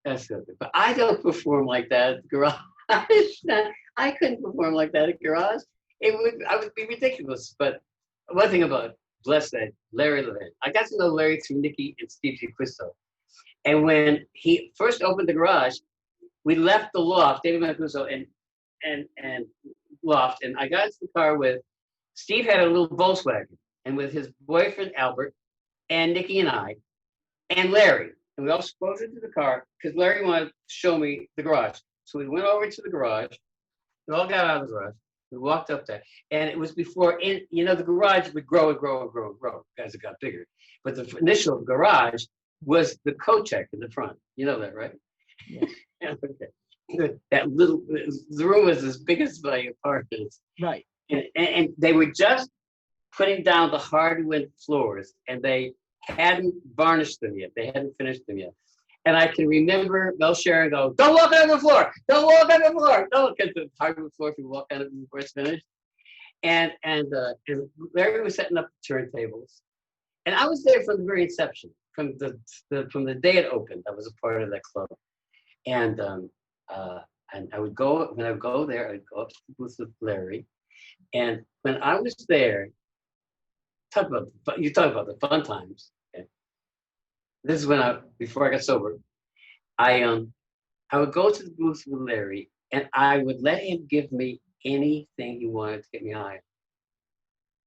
that's good. But I don't perform like that at the Garage. I couldn't perform like that at Garage. I would be ridiculous. But one thing about, bless that, Larry Levin. I got to know Larry through Nicky and Steve DeQuisto. And when he first opened the Garage, we left the loft, David Mancuso and loft, and I got into the car with, Steve had a little Volkswagen, and with his boyfriend Albert, and Nicky and I, and Larry, and we all strode into the car because Larry wanted to show me the garage. So we went over to the garage. We all got out of the garage. We walked up there, and it was before, you know, the garage would grow and grow and grow and grow as it got bigger. But the initial garage was the Kochek in the front. You know that, right? Yes. Okay. That little, the room was as big as my apartment. Right. And they were just putting down the hardwood floors, and they hadn't varnished them yet. They hadn't finished them yet. And I can remember Mel Sharon go, "Don't walk on the floor! Don't walk on the floor! Don't get the hardwood floor if you walk on it before it's finished." And Larry was setting up the turntables, and I was there from the very inception, from the day it opened. I was a part of that club, and I would go when I would go there. I'd go up to the booth with Larry, and when I was there, you talk about the fun times. Okay? This is when before I got sober, I would go to the booth with Larry, and I would let him give me anything he wanted to get me high.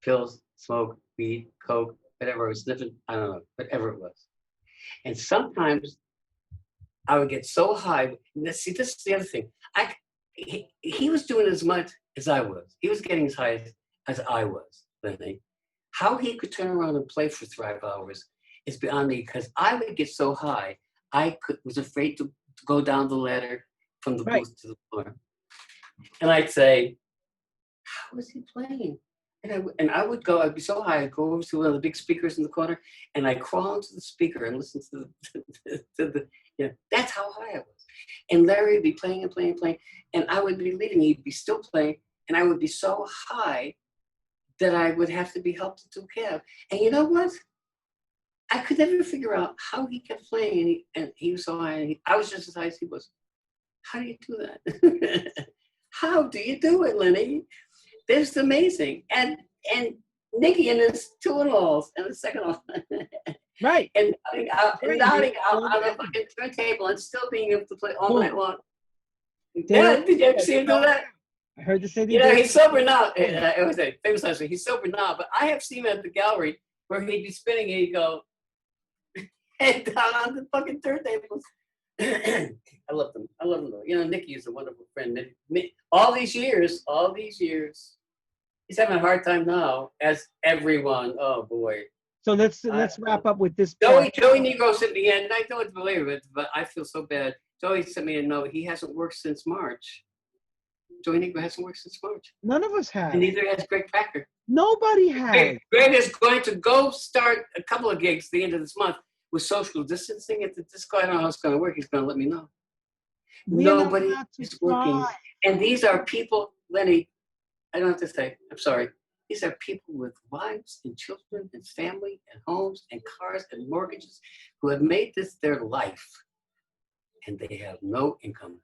Pills, smoke, weed, coke, whatever I was sniffing, I don't know, whatever it was. And sometimes I would get so high. See, this is the other thing. He was doing as much as I was. He was getting as high as I was, Lenny. How he could turn around and play for 5 hours is beyond me, because I would get so high, was afraid to go down the ladder from the booth to the floor. And I'd say, how is he playing? And I would go, I'd be so high, I'd go over to one of the big speakers in the corner, and I'd crawl into the speaker and listen to that's how high I was. And Larry would be playing and playing and playing, and I would be leading, he'd be still playing, and I would be so high that I would have to be helped into a cab. And you know what? I could never figure out how he kept playing, and he was so high, and I was just as high as he was. How do you do that? How do you do it, Lenny? This is amazing. And Nicky and his two in-laws and the second one. Right. And nodding out on a fucking turntable and still being able to play all night long. Yeah, did you ever see him do that? I heard the same thing. You know, he's sober now. It was a famous last week. He's sober now, but I have seen him at the gallery where he'd be spinning and he'd go head down on the fucking turntables. I love them. I love them though. You know, Nicky is a wonderful friend. All these years, he's having a hard time now, as everyone. Oh boy. So let's wrap up with this. Joey Negro sent me, and I don't believe it, but I feel so bad. Joey sent me a note. He hasn't worked since March. Joey Negro hasn't worked since March. None of us have. And neither has Greg Packer. Nobody has. Greg is going to go start a couple of gigs at the end of this month with social distancing at the disco. I don't know how it's going to work. He's going to let me know. Nobody is working. And these are people, Lenny, I don't have to say, I'm sorry. These are people with wives and children and family and homes and cars and mortgages who have made this their life. And they have no income.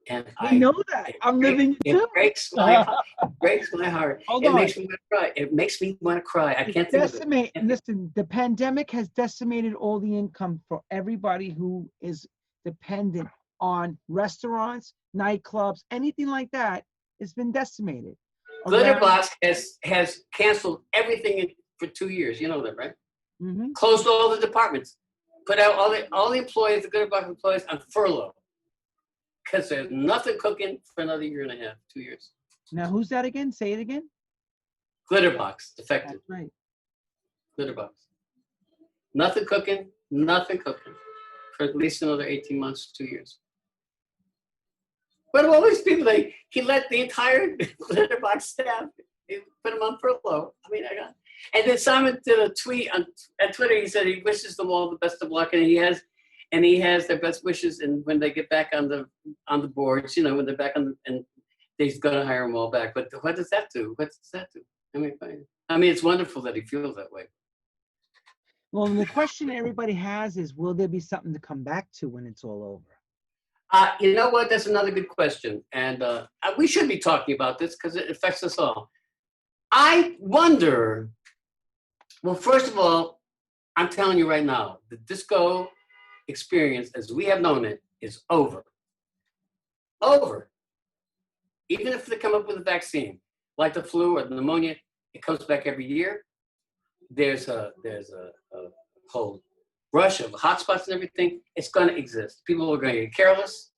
And I know that. I'm living it too. Breaks my heart. It makes me want to cry. It makes me want to cry. I can't think of it. Listen, the pandemic has decimated all the income for everybody who is dependent on restaurants, nightclubs, anything like that. It's been decimated. Glitterbox has canceled everything for 2 years. You know that, right? Mm-hmm. Closed all the departments. Put out all the employees, the Glitterbox employees, on furlough. Because there's nothing cooking for another year and a half, 2 years. Now, who's that again? Say it again. Glitterbox, defective. That's right. Glitterbox. Nothing cooking for at least another 18 months, 2 years. But all these people, he let the entire Glitterbox staff, he put them on furlough. I mean, and then Simon did a tweet on Twitter. He said he wishes them all the best of luck, and he has their best wishes. And when they get back on the boards, you know, when they're back on, and he's going to hire them all back. But what does that do? I mean, it's wonderful that he feels that way. Well, the question everybody has is, will there be something to come back to when it's all over? You know what? That's another good question. And we should be talking about this because it affects us all. I wonder, well, first of all, I'm telling you right now, the disco experience as we have known it is over. Over. Even if they come up with a vaccine, like the flu or the pneumonia, it comes back every year. There's a whole rush of hotspots and everything. It's going to exist. People are going to get careless.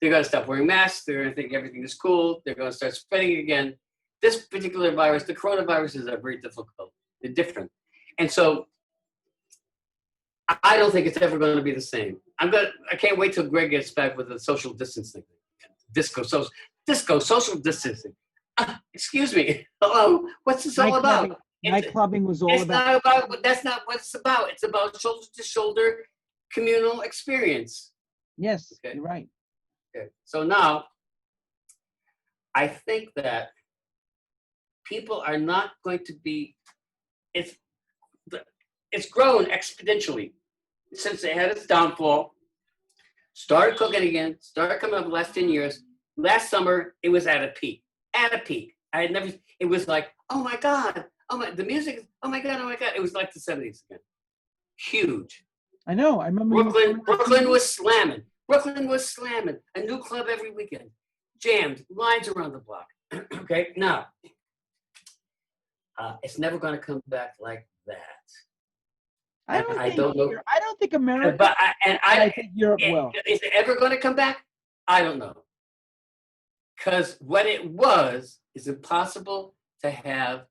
They're going to stop wearing masks. They're going to think everything is cool. They're going to start spreading again. This particular virus, the coronaviruses are very difficult. They're different. And so I don't think it's ever going to be the same. I can't wait till Greg gets back with the social distancing. Disco social distancing. Excuse me. Hello. What's this all about? Nightclubbing was all about. That's not what it's about. It's about shoulder to shoulder communal experience. Yes, okay. You're right. Okay. So now, I think that people are not going to be. It's grown exponentially since they had its downfall. Started cooking again. Started coming up the last 10 years. Last summer, it was at a peak. At a peak. I had never. It was like, oh my God. The music, oh my God. It was like the 70s again. Huge. I know, I remember. Brooklyn was slamming. A new club every weekend. Jammed, lines around the block. Okay, now, it's never going to come back like that. I don't know. I don't think America, I think Europe will. Is it ever going to come back? I don't know. Because what it was is impossible to have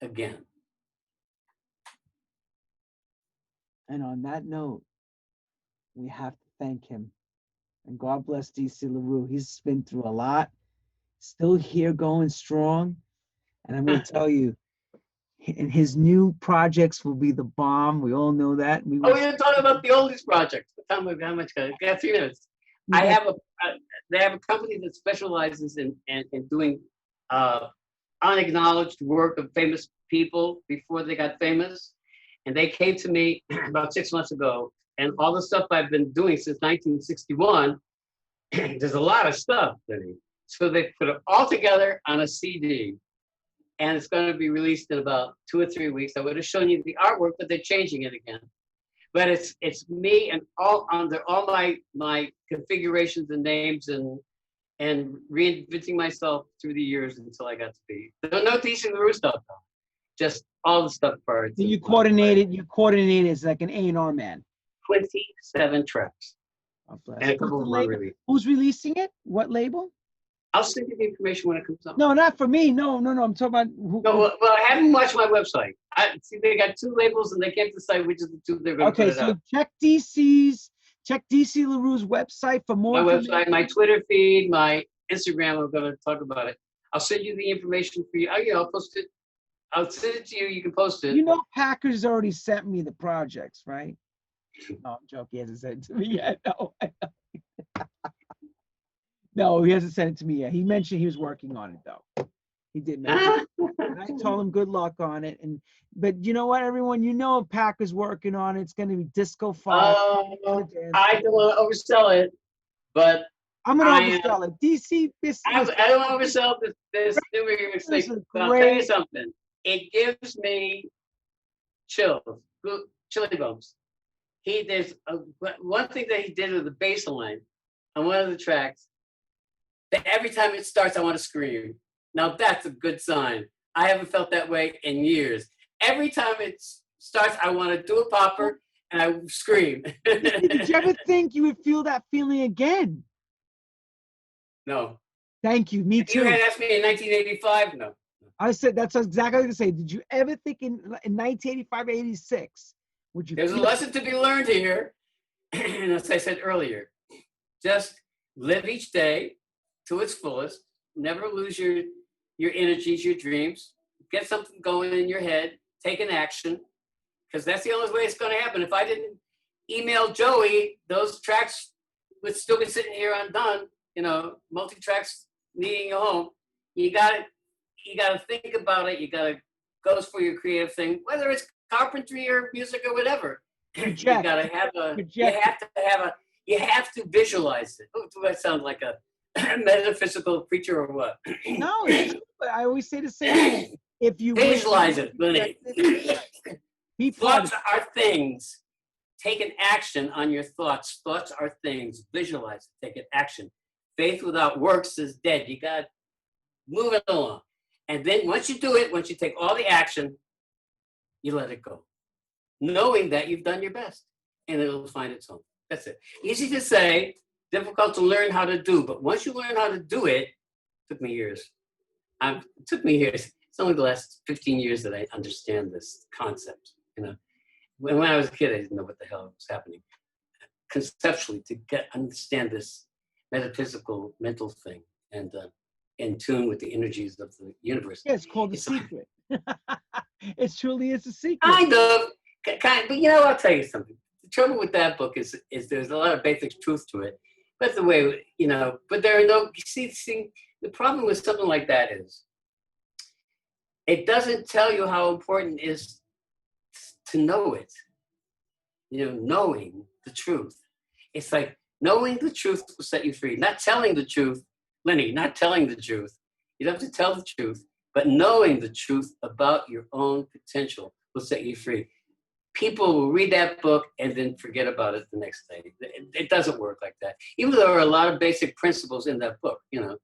again. And on that note, we have to thank him. And God bless DC LaRue. He's been through a lot, still here going strong. And I'm going to tell you, and his new projects will be the bomb. We all know that. We're talking about the oldies project. How much? Got 3 minutes. They have a company that specializes in doing unacknowledged work of famous people before they got famous. And they came to me about 6 months ago and all the stuff I've been doing since 1961, there's a lot of stuff. So they put it all together on a CD, and it's going to be released in about 2 or 3 weeks. I would have shown you the artwork, but they're changing it again. But it's me and all under all my configurations and names and reinventing myself through the years until I got to be. No DC LaRue stuff though. Just all the stuff part. You coordinated as like an A&R man. 27 tracks. Oh, bless. And a couple of released. Who's releasing it? What label? I'll send you the information when it comes out. No, not for me. No. I'm talking about who. No, well, I haven't watched my website. I see they got 2 labels and they can't decide which of the 2 they're going to put it out. Okay, so check DC LaRue's website for more. My website, my Twitter feed, my Instagram. I'm going to talk about it. I'll send you the information for you. I'll post it. I'll send it to you. You can post it. You know, Packers already sent me the projects, right? No, I'm joking. He hasn't sent it to me yet. No, no, he hasn't sent it to me yet. He mentioned he was working on it, though. He did mention it. And I told him good luck on it. But you know what, everyone? You know if Packers working on it, it's going to be Disco 5. I don't want to oversell it, but I'm going to oversell it. DC, I don't want to oversell this new mistake. But I'll tell you something. It gives me chills, chilly bumps. There's one thing that he did with the bass line on one of the tracks, that every time it starts, I want to scream. Now that's a good sign. I haven't felt that way in years. Every time it starts, I want to do a popper and I scream. Did you ever think you would feel that feeling again? No. Thank you. Me too. You had asked me in 1985? No. I said, that's exactly what I was going to say. Did you ever think in 1985, 86, would you? There's a lesson to be learned here. And as I said earlier, just live each day to its fullest. Never lose your energies, your dreams. Get something going in your head. Take an action. Because that's the only way it's going to happen. If I didn't email Joey, those tracks would still be sitting here undone. You know, multi-tracks needing a home. You got to think about it. You got to go for your creative thing, whether it's carpentry or music or whatever. You got to have you have to visualize it. Do I sound like a metaphysical preacher or what? No, I always say the same thing. If you visualize it, Lenny. Thoughts are things. Take an action on your thoughts. Thoughts are things. Visualize it. Take an action. Faith without works is dead. You got to move it along. And then once you do it, once you take all the action, you let it go. Knowing that you've done your best and it'll find its home. That's it. Easy to say, difficult to learn how to do. But once you learn how to do it, it took me years. It's only the last 15 years that I understand this concept. You know, when I was a kid, I didn't know what the hell was happening. Conceptually, to understand this metaphysical, mental thing, and in tune with the energies of the universe. Yeah, it's called The Secret. It truly is a secret. Kind of, but you know, I'll tell you something. The trouble with that book is there's a lot of basic truth to it. But the way, you know, but there are no, see, the problem with something like that is it doesn't tell you how important it is to know it. You know, knowing the truth. It's like knowing the truth will set you free. Not telling the truth, Lenny, not telling the truth. You don't have to tell the truth, but knowing the truth about your own potential will set you free. People will read that book and then forget about it the next day. It doesn't work like that. Even though there are a lot of basic principles in that book, you know.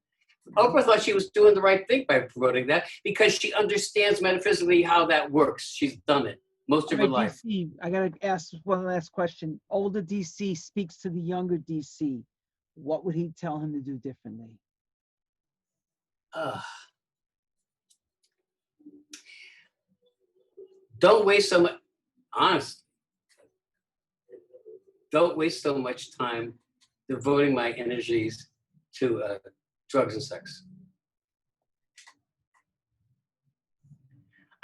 Oprah thought she was doing the right thing by promoting that because she understands metaphysically how that works. She's done it most of her life. DC, I got to ask one last question. Older DC speaks to the younger DC. What would he tell him to do differently? Don't waste so much. Honestly, don't waste so much time devoting my energies to drugs and sex.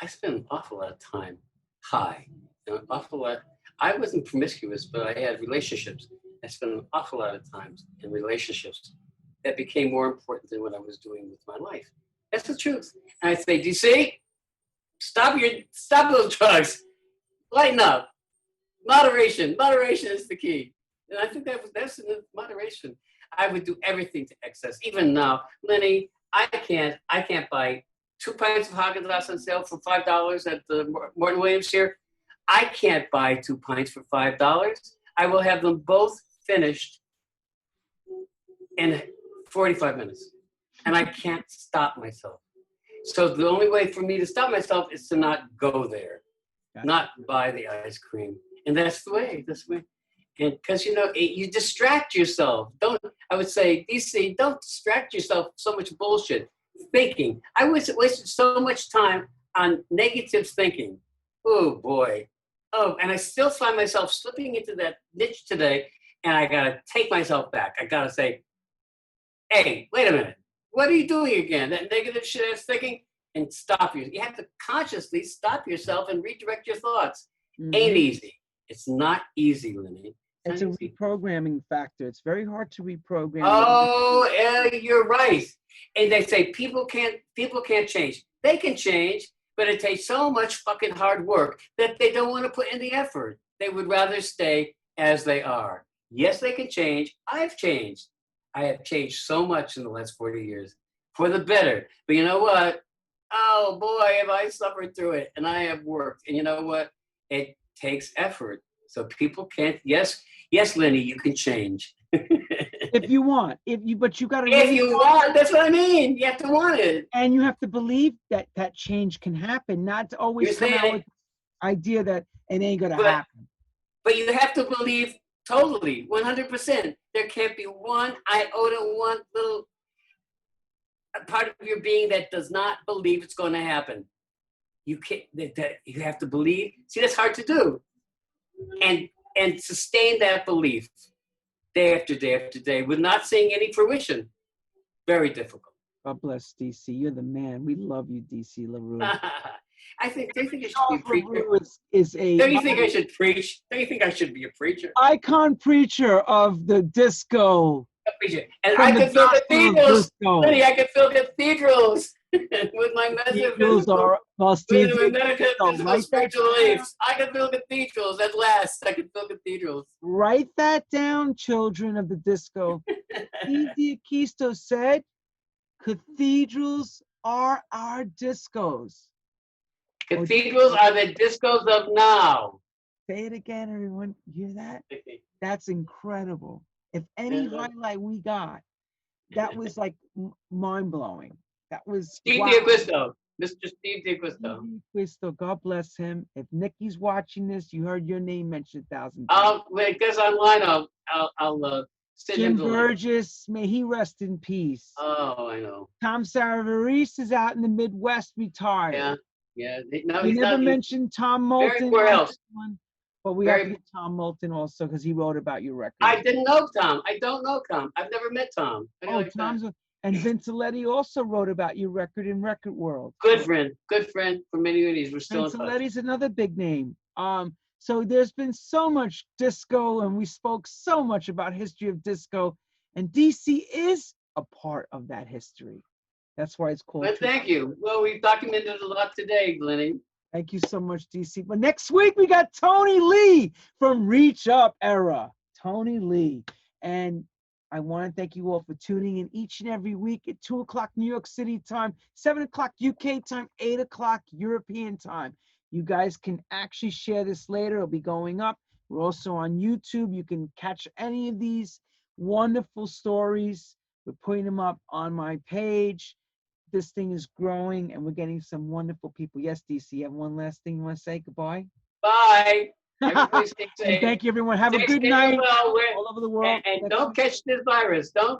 I spent an awful lot of time high, an awful lot. I wasn't promiscuous, but I had relationships. I spent an awful lot of time in relationships that became more important than what I was doing with my life. That's the truth. And I say, DC, stop those drugs. Lighten up. Moderation. Moderation is the key. And I think that's moderation. I would do everything to excess. Even now, Lenny, I can't buy 2 pints of Haagen-Dazs on sale for $5 at the Morton Williams here. I can't buy 2 pints for $5. I will have them both finished in 45 minutes. And I can't stop myself. So the only way for me to stop myself is to not go there, not buy the ice cream. And that's the way. And because, you distract yourself. I would say, DC, don't distract yourself so much bullshit. Thinking. I wasted so much time on negative thinking. Oh, boy. Oh, and I still find myself slipping into that niche today. And I got to take myself back. I got to say, hey, wait a minute. What are you doing again? That negative shit I was thinking? And stop you. You have to consciously stop yourself and redirect your thoughts. Mm-hmm. Ain't easy. It's not easy, Lenny. It's a reprogramming factor. It's very hard to reprogram. Oh, yeah, you're right. And they say people can't change. They can change, but it takes so much fucking hard work that they don't want to put in the effort. They would rather stay as they are. Yes, they can change. I've changed. I have changed so much in the last 40 years for the better. But you know what? Oh, boy, have I suffered through it. And I have worked. And you know what? It takes effort. So people can't. Yes, Lenny, you can change. If you want. But you got to. If you want. That's what I mean. You have to want it. And you have to believe that change can happen. Not to always come out with the idea that it ain't going to happen. But you have to believe totally, 100%. There can't be one iota, one little part of your being that does not believe it's going to happen. You can't. You have to believe. See, that's hard to do, and sustain that belief day after day after day with not seeing any fruition. Very difficult. God bless DC. You're the man. We love you, DC LaRue. I think they think I should be a preacher. Don't you think I should preach? Don't you think I should be a preacher? Icon preacher of the disco. And I can fill cathedrals. Lenny, I can fill cathedrals with my metaphysical spiritual beliefs. I can fill cathedrals at last. I can fill cathedrals. Write that down, children of the disco. Easy Akisto said, cathedrals are our discos. Cathedrals are the discos of now. Say it again, everyone. You hear that? That's incredible. If any highlight we got, that was like mind-blowing. That was Steve D'Acquisto. Mr. Steve D'Acquisto. D'Acquisto, God bless him. If Nikki's watching this, you heard your name mentioned 1,000 times. I'll because online. I'll send Jim him the Burgess, may he rest in peace. Oh, I know. Tom Savarese is out in the Midwest, retired. Yeah. We never mentioned Tom Moulton. Where else? But we have to get Tom Moulton also because he wrote about your record. I didn't know Tom. I don't know Tom. I've never met Tom. And Vinceletти also wrote about your record in Record World. Good friend for many years. We're still in touch. Vinceletti's another big name. So there's been so much disco, and we spoke so much about history of disco, and DC is a part of that history. That's why it's called. Well, thank you. Well, we've documented a lot today, Lenny. Thank you so much, DC. But next week, we got Tony Lee from Reach Up Era. Tony Lee. And I want to thank you all for tuning in each and every week at 2 o'clock New York City time, 7 o'clock UK time, 8 o'clock European time. You guys can actually share this later. It'll be going up. We're also on YouTube. You can catch any of these wonderful stories. We're putting them up on my page. This thing is growing, and we're getting some wonderful people. Yes, DC, you have one last thing you want to say? Goodbye. Bye. Everybody stay safe. Thank you, everyone. Have a good night all over the world. And don't catch this virus. Don't.